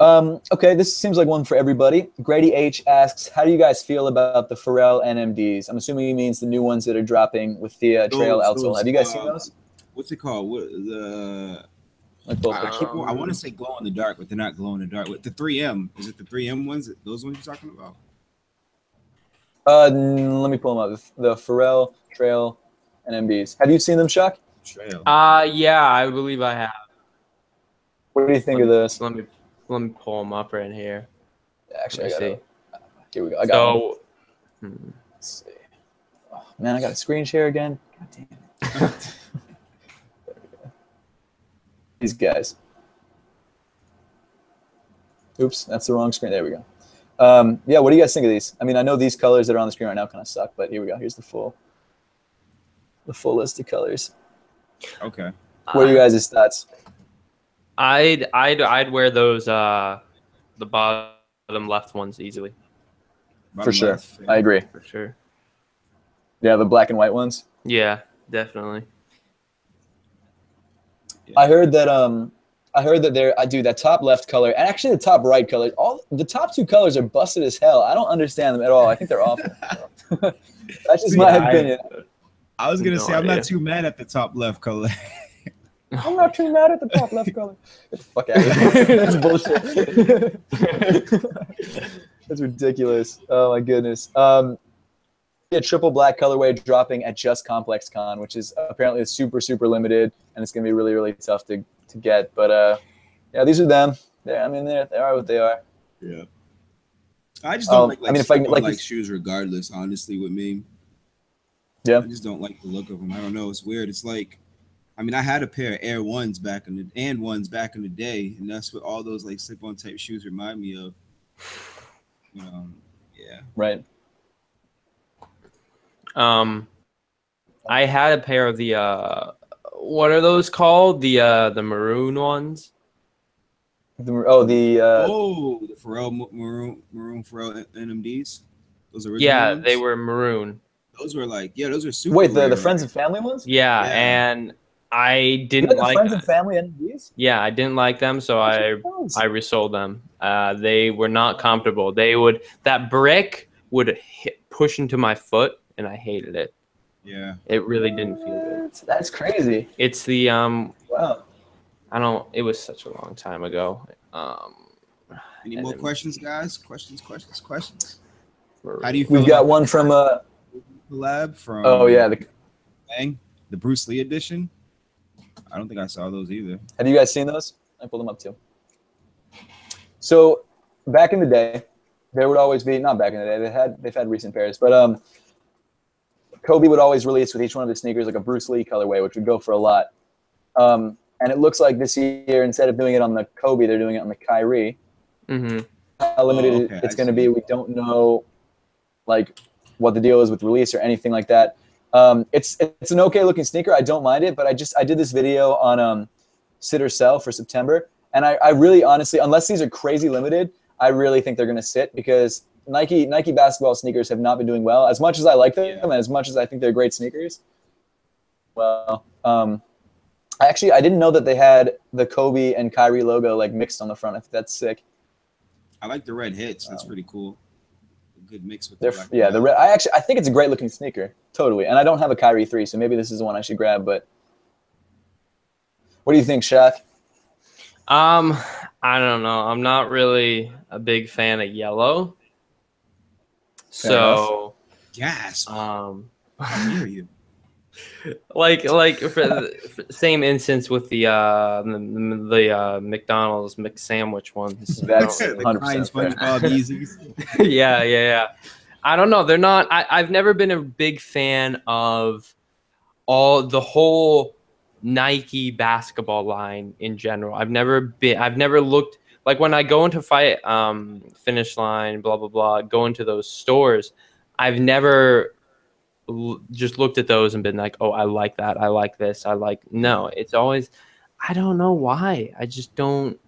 Okay, this seems like one for everybody. Grady H asks, how do you guys feel about the Pharrell NMDs? I'm assuming he means the new ones that are dropping with the trail outsole. Have you guys seen those? What's it called? What the? Like both I want to say glow in the dark, but they're not glow in the dark. With the 3M, is it the 3M ones? Those ones you're talking about? Let me pull them up. The Pharrell Trail NMDs. Have you seen them, Chuck? Trail. Yeah, I believe I have. What do you think of this? Let me pull them up right here. Actually, I Let got me it. Here we go. I got one. So, Let's see. Oh, man, I got a screen share again. God damn it. These guys. Oops, that's the wrong screen. There we go. Yeah, what do you guys think of these? I mean, I know these colors that are on the screen right now kind of suck, but here we go. Here's the full list of colors. Okay. What are you guys' thoughts? I'd wear those the bottom left ones easily. For sure. I agree. For sure. Yeah, the black and white ones. Yeah, definitely. Yeah. I heard that I do that top left color and actually the top right color. All the top two colors are busted as hell. I don't understand them at all. I think they're awful. That's just my opinion. I was gonna say I'm not too mad at the top left color. I'm not too mad at the top left color. Get the fuck out of here. That's bullshit. That's ridiculous. Oh my goodness. Yeah, triple black colorway dropping at Just Complex Con, which is apparently super, super limited, and it's gonna be really, really tough to get. But yeah, these are them. They are what they are. Yeah. I just don't like. I mean, if I like shoes, regardless. Honestly, with me. Yeah. I just don't like the look of them. I don't know. It's weird. It's like, I mean, I had a pair of Air Ones back in the day, and that's what all those like slip-on type shoes remind me of. Yeah. Right. I had a pair of the what are those called? The maroon ones. The Pharrell maroon Pharrell NMDs. Those original ones? They were maroon. Those were like, those are super. Wait, rare, the friends and family ones? Yeah, and I didn't like friends and family NMDs? Yeah, I didn't like them, so I resold them. They were not comfortable. That brick would push into my foot, and I hated it. Yeah, it really didn't feel good. That's crazy. It's the wow. It was such a long time ago. Any more questions, guys? Questions. How do you feel? We've got one from collab from. Oh yeah, the Wang, the Bruce Lee edition. I don't think I saw those either. Have you guys seen those? I pulled them up too. So back in the day, there would always be, not back in the day, they've had recent pairs, but Kobe would always release with each one of his sneakers like a Bruce Lee colorway, which would go for a lot. And it looks like this year, instead of doing it on the Kobe, they're doing it on the Kyrie. Mm-hmm. How limited it's going to be, we don't know like what the deal is with release or anything like that. It's an okay looking sneaker. I don't mind it, but I did this video on sit or sell for September, and I really honestly, unless these are crazy limited, I really think they're going to sit because Nike basketball sneakers have not been doing well. As much as I like them and as much as I think they're great sneakers, well, I didn't know that they had the Kobe and Kyrie logo like mixed on the front. I think that's sick. I like the red hits. That's pretty cool. A good mix with the red. I think it's a great looking sneaker. Totally. And I don't have a Kyrie 3, so maybe this is the one I should grab. But what do you think, Shaq? I don't know. I'm not really a big fan of yellow. So gasp. I hear you. Like for the same instance with the McDonald's McSandwich ones. That's the crying SpongeBob Yeezys. Yeah. I don't know. They're not. I've never been a big fan of the whole Nike basketball line in general. I've never looked like when I go into fight, Finish Line, blah blah blah. Go into those stores. I've never just looked at those and been like, oh, I like that. I like this. No, it's always, I don't know why. I just don't.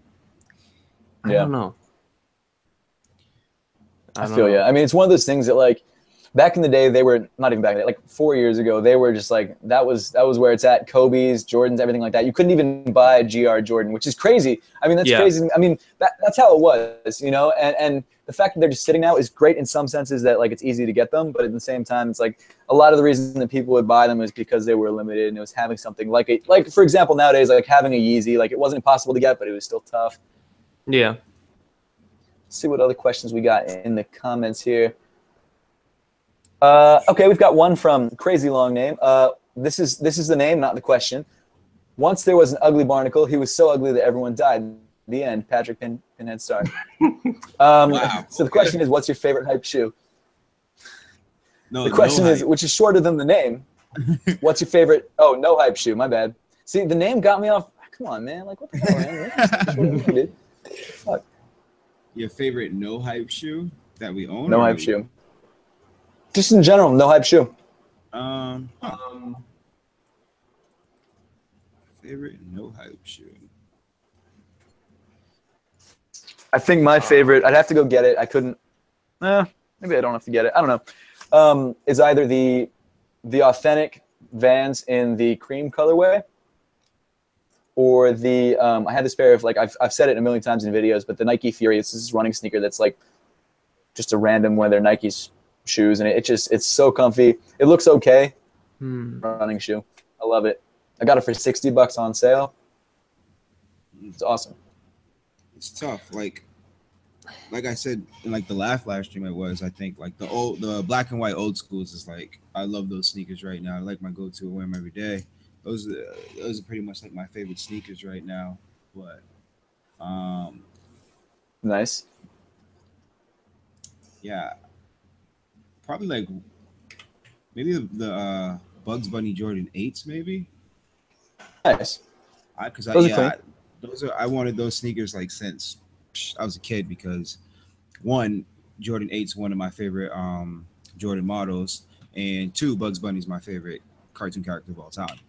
I don't know. I feel you. I mean, it's one of those things that like back in the day, they were not even back in the day, like 4 years ago, they were just like, that was where it's at. Kobe's, Jordans, everything like that. You couldn't even buy a GR Jordan, which is crazy. I mean, that's crazy. I mean, that's how it was, you know, and the fact that they're just sitting now is great in some senses that like it's easy to get them, but at the same time, it's like a lot of the reason that people would buy them was because they were limited and it was having something like for example, nowadays, like having a Yeezy, like it wasn't impossible to get, but it was still tough. Yeah. Let's see what other questions we got in the comments here. Okay, we've got one from crazy long name. This is the name, not the question. Once there was an ugly barnacle. He was so ugly that everyone died. The end. Patrick Pinhead Star. Wow. So the question is, what's your favorite hype shoe? No, the question is, which is shorter than the name. What's your favorite? Oh, no hype shoe. My bad. See, the name got me off. Come on, man. Like, what the hell, man? Fuck. Your favorite no hype shoe that we own? No hype shoe. Just in general, no hype shoe. Favorite no hype shoe. I think my favorite, I'd have to go get it. I couldn't, maybe I don't have to get it. I don't know. Is either the authentic Vans in the cream colorway or the, I had this pair of, like, I've said it a million times in videos, but the Nike Fury, it's this running sneaker that's like just a random one of their Nikes shoes, and it's so comfy. It looks okay. Running shoe. I love it. I got it for $60 on sale. It's awesome. It's tough. Like I said in like the live stream, it was, I think, like the black and white old schools is like, I love those sneakers right now. I like my go-to. I wear them every day. Those are pretty much like my favorite sneakers right now. But nice. Yeah. Probably like maybe the Bugs Bunny Jordan 8s, maybe. Nice. I wanted those sneakers like since I was a kid, because one, Jordan 8's one of my favorite Jordan models, and two, Bugs Bunny's my favorite cartoon character of all time.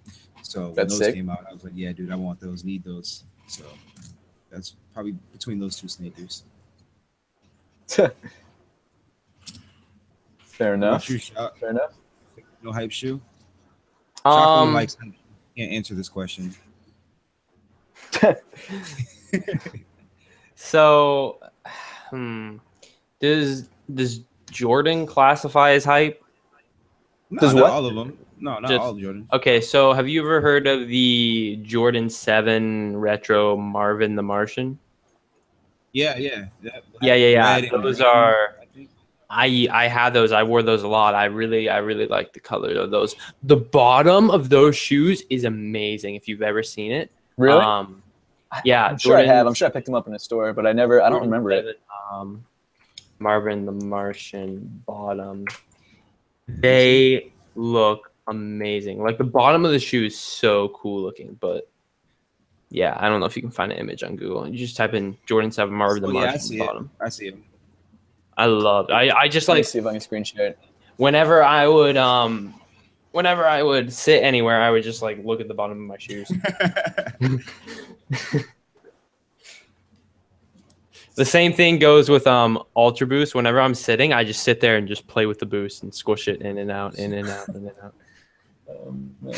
So when those came out, I was like, yeah, dude, I want those, need those. So that's probably between those two sneakers. Fair enough. Fair enough. No hype shoe. Can't answer this question. So, does Jordan classify as hype? No, not all of them. No, not all of Jordan. Okay, so have you ever heard of the Jordan 7 retro Marvin the Martian? Yeah. Those are. I had those. I wore those a lot. I really like the color of those. The bottom of those shoes is amazing. If you've ever seen it. Really? Yeah, I'm sure I have. I'm sure I picked them up in a store, but I don't remember it. Marvin the Martian bottom. They look amazing. Like the bottom of the shoe is so cool looking, but yeah, I don't know if you can find an image on Google. You just type in Jordan 7 Marvin the Martian bottom. I see him. I love it. I just like. Let me see if I can screen share it. Whenever I would sit anywhere, I would just like look at the bottom of my shoes. The same thing goes with Ultra Boost. Whenever I'm sitting, I just sit there and just play with the boost and squish it in and out, in and out, in and out. Man.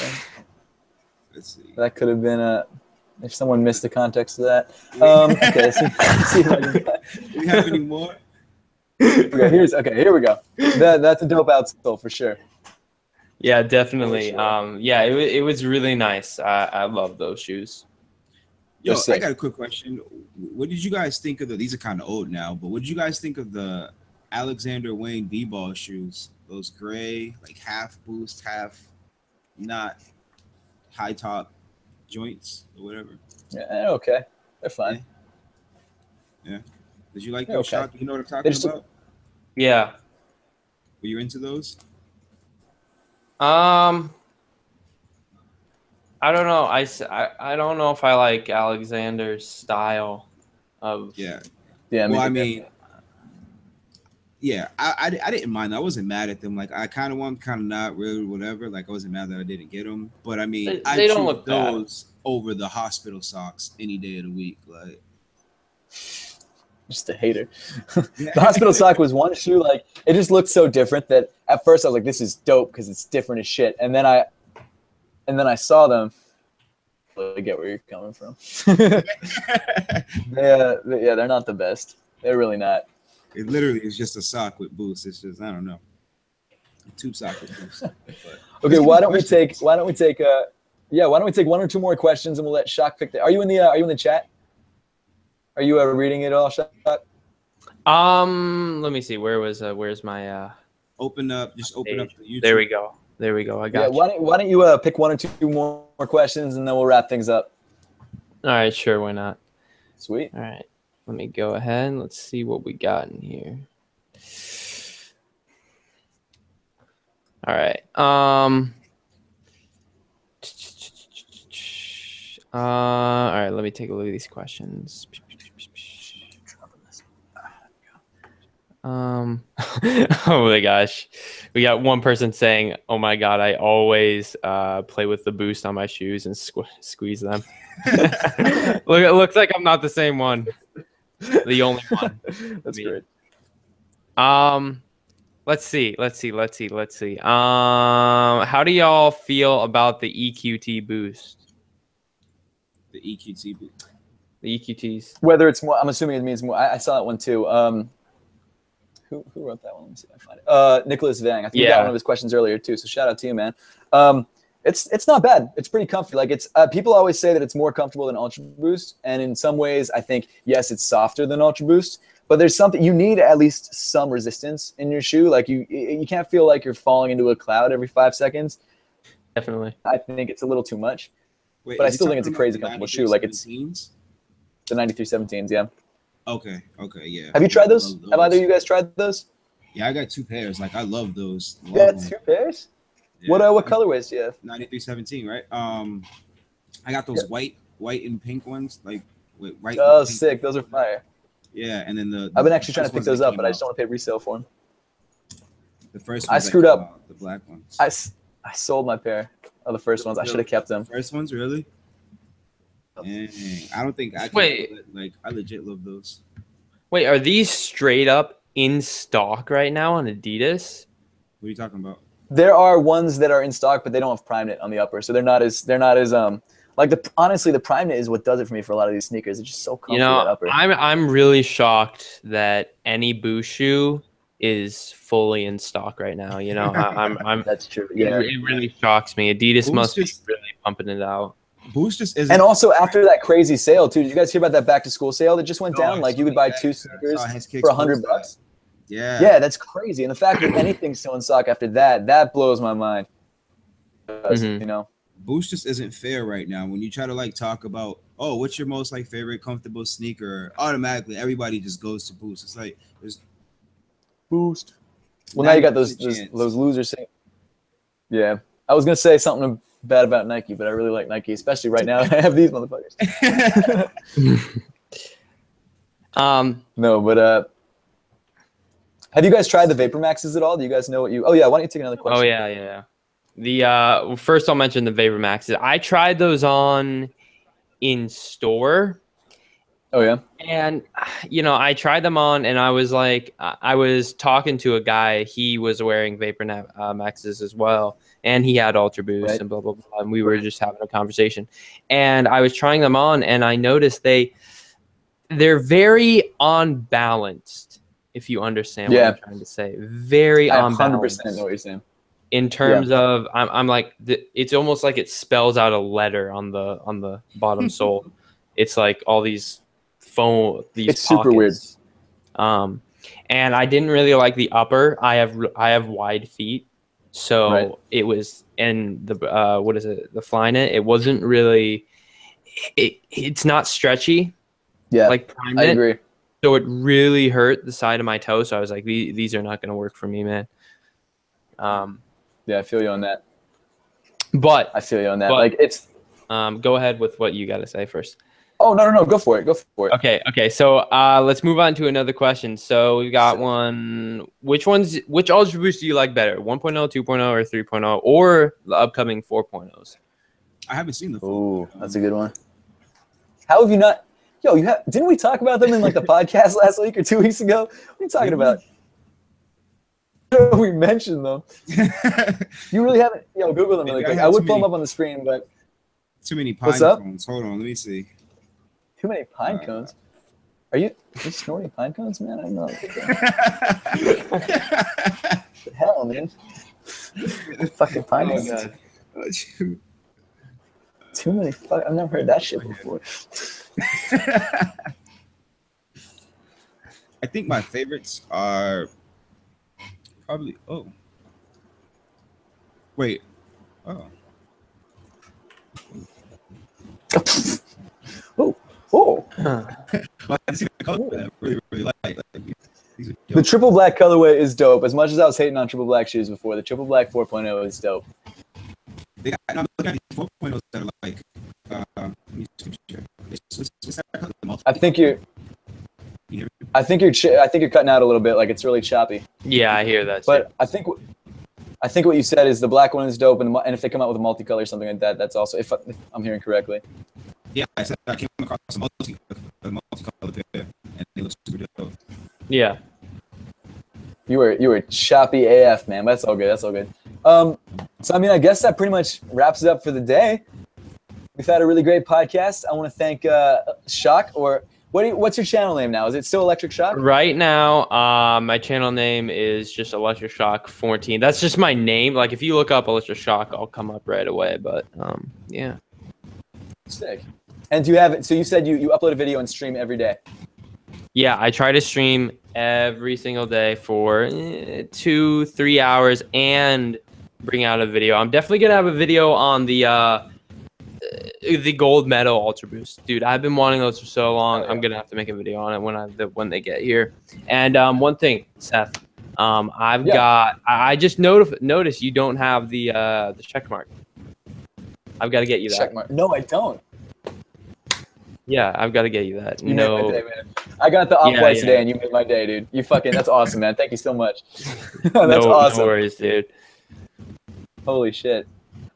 Let's see. That could have been if someone missed the context of that. Okay, let's see if I can. Do we have any more? Okay, here we go. That's a dope outsole for sure. Yeah, definitely. It was really nice. I love those shoes. Yo, I got a quick question. What did you guys think of these are kind of old now, but what did you guys think of the Alexander Wang B-ball shoes? Those gray, like half boost, half not high top joints or whatever. Yeah, okay. They're fine. Yeah. Did you like those shots? You know what I'm talking about? Yeah. Were you into those? I don't know. I don't know if I like Alexander's style of. Yeah. Well, I mean, yeah, I didn't mind. I wasn't mad at them. Like, I kind of want, kind of not, really, whatever. Like, I wasn't mad that I didn't get them. But I mean, they don't look those over the hospital socks any day of the week. Like, just a hater. The hospital sock was one shoe, like it just looked so different that at first I was like, this is dope because it's different as shit. And then I saw them. I get where you're coming from. They're not the best. They're really not. It literally is just a sock with boost. It's just, I don't know, a tube sock with boost. Okay, why don't we take one or two more questions and we'll let Shock pick. Are you in the chat? Are you reading it all, Shock? Let me see. Where's my open up the YouTube. There we go. I got you. Why don't you pick one or two more questions and then we'll wrap things up. All right, sure, why not? Sweet. All right. Let me go ahead and let's see what we got in here. All right. All right, let me take a look at these questions. Oh my gosh. We got one person saying, "Oh my god, I always play with the boost on my shoes and squeeze them." It looks like I'm not the same one. The only one. That's great. Let's see. How do y'all feel about the EQT boost? The EQT boost. The EQTs. Whether it's more, I'm assuming it means more. I saw that one too. Who wrote that one? Let me see if I find it. Nicholas Wang. I think he got one of his questions earlier too. So shout out to you, man. It's not bad. It's pretty comfy. Like it's people always say that it's more comfortable than Ultra Boost, and in some ways, I think yes, it's softer than Ultra Boost. But there's something you need at least some resistance in your shoe. Like you can't feel like you're falling into a cloud every 5 seconds. Definitely. I think it's a little too much. Wait, but I still think it's a crazy comfortable shoe. Like it's the 9317s. Yeah. Okay, yeah. Have you tried those? Have either of you guys tried those? Yeah, I got 2 pairs. Like I love those. Love them. 2 pairs? Yeah. What colorways do you have? 9317, right? I got those white and pink ones, like with white. Oh, sick! Those are fire. Yeah, and then I've been actually trying to pick those up, but I just don't want to pay resale for them. The first I screwed up. The black ones. I sold my pair of the first ones. I should have kept them. First ones, really? Dang, I don't think I can. Wait. Like I legit love those. Wait, are these straight up in stock right now on Adidas? What are you talking about? There are ones that are in stock, but they don't have Prime Knit on the upper, so they're not as like honestly the Prime Knit is what does it for me for a lot of these sneakers. It's just so comfy. That upper. I'm really shocked that any Boost shoe is fully in stock right now. You know, I'm That's true. Yeah, it really shocks me. Adidas must be really pumping it out. Boost just isn't. And also after that crazy sale too, did you guys hear about that back to school sale that just went down? Like you could buy 2 sneakers for $100. Yeah, that's crazy. And the fact that anything's still in stock after that blows my mind. You know, Boost just isn't fair right now. When you try to like talk about, oh, what's your most like favorite comfortable sneaker, automatically everybody just goes to Boost. It's like there's Boost. Well, now you got those losers saying. Yeah, I was gonna say something bad about Nike, but I really like Nike, especially right now. I have these motherfuckers. No, but have you guys tried the VaporMaxes at all? Do you guys know what you? Oh yeah, why don't you take another question? Oh yeah. The first I'll mention the VaporMaxes. I tried those on in store. Oh yeah. And I tried them on, and I was like, I was talking to a guy. He was wearing VaporMaxes as well, and he had Ultra Boost and blah blah blah. And we were just having a conversation, and I was trying them on, and I noticed they're very unbalanced. If you understand what I'm trying to say, very unbalanced. 100% know what you're saying. In terms of, I'm like, it's almost like it spells out a letter on the bottom sole. It's like all these it's pockets. Super weird. And I didn't really like the upper. I have wide feet, so it was in the the Flyknit. It wasn't really. It's not stretchy. Yeah, like Prime I Knit. agree. So it really hurt the side of my toe. So I was like, these are not going to work for me, man. Yeah, I feel you on that. But I feel you on that. Like it's. Go ahead with what you got to say first. Oh no! Go for it. Okay. So let's move on to another question. So we got one. Which Ultra Boost do you like better? 1.0, 2.0, or 3.0, or the upcoming 4.0s? I haven't seen the. Ooh, that's a good one. How have you not? Yo, didn't we talk about them in like the podcast last week or 2 weeks ago? What are you talking about? We mentioned them. You really haven't. Yo, Google them really quick. I would pull them up on the screen, but too many pine cones. Hold on, let me see. Too many pine cones. Are you snorting pine cones, man? I don't know. The hell, man. Fucking pine cones. Oh, Too many. I've never heard that shit before. I think my favorites are probably. Oh, wait. Oh. Oh. The triple black colorway is dope. As much as I was hating on triple black shoes before, the triple black 4.0 is dope. I'm looking at these 4.0s that are like. I think you're cutting out a little bit. Like it's really choppy. Yeah, I hear that. But I think what you said is the black one is dope, and if they come out with a multicolor or something like that, that's also if I'm hearing correctly. Yeah, I said I came across a multicolor pair, and it looks super dope. Yeah. You were choppy AF, man. That's all good. That's all good. So I mean, I guess that pretty much wraps it up for the day. We've had a really great podcast. I want to thank Shock, or what's your channel name now? Is it still Electric Shock? Right now, my channel name is just Electric Shock 14. That's just my name. Like if you look up Electric Shock, I'll come up right away. But yeah. Sick. And do you have it? So you said you upload a video and stream every day. Yeah, I try to stream every single day for 2-3 hours and bring out a video. I'm definitely gonna have a video on the gold medal Ultra Boost, dude. I've been wanting those for so long. I'm gonna have to make a video on it when they get here. And one thing, Seth, I just noticed you don't have the check mark. I've got to get you that. Check mark. No, I don't. Yeah, I've got to get you that. You made my day, man. I got the off-white today, and you made my day, dude. That's awesome, man. Thank you so much. That's awesome. No worries, dude. Holy shit.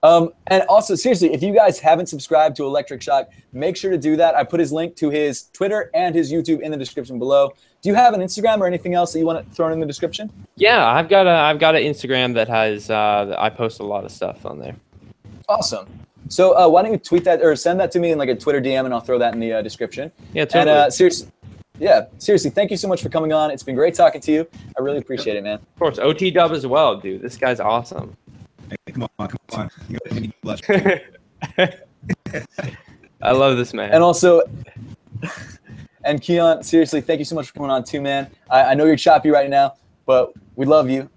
And also, seriously, if you guys haven't subscribed to Electric Shock, make sure to do that. I put his link to his Twitter and his YouTube in the description below. Do you have an Instagram or anything else that you want to throw in the description? Yeah, I've got an Instagram that has I post a lot of stuff on there. Awesome. So why don't you tweet that or send that to me in like a Twitter DM, and I'll throw that in the description. Yeah, totally. And seriously, thank you so much for coming on. It's been great talking to you. I really appreciate it, man. Of course, OT Dub as well, dude. This guy's awesome. Hey, come on. I love this man. And also, and Keon, seriously, thank you so much for coming on too, man. I know you're choppy right now, but we love you,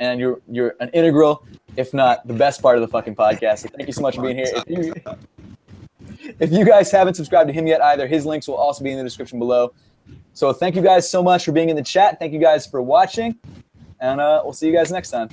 and you're an integral, if not the best part of the fucking podcast. So thank you so much for being here. If you guys haven't subscribed to him yet either, his links will also be in the description below. So thank you guys so much for being in the chat. Thank you guys for watching, and we'll see you guys next time.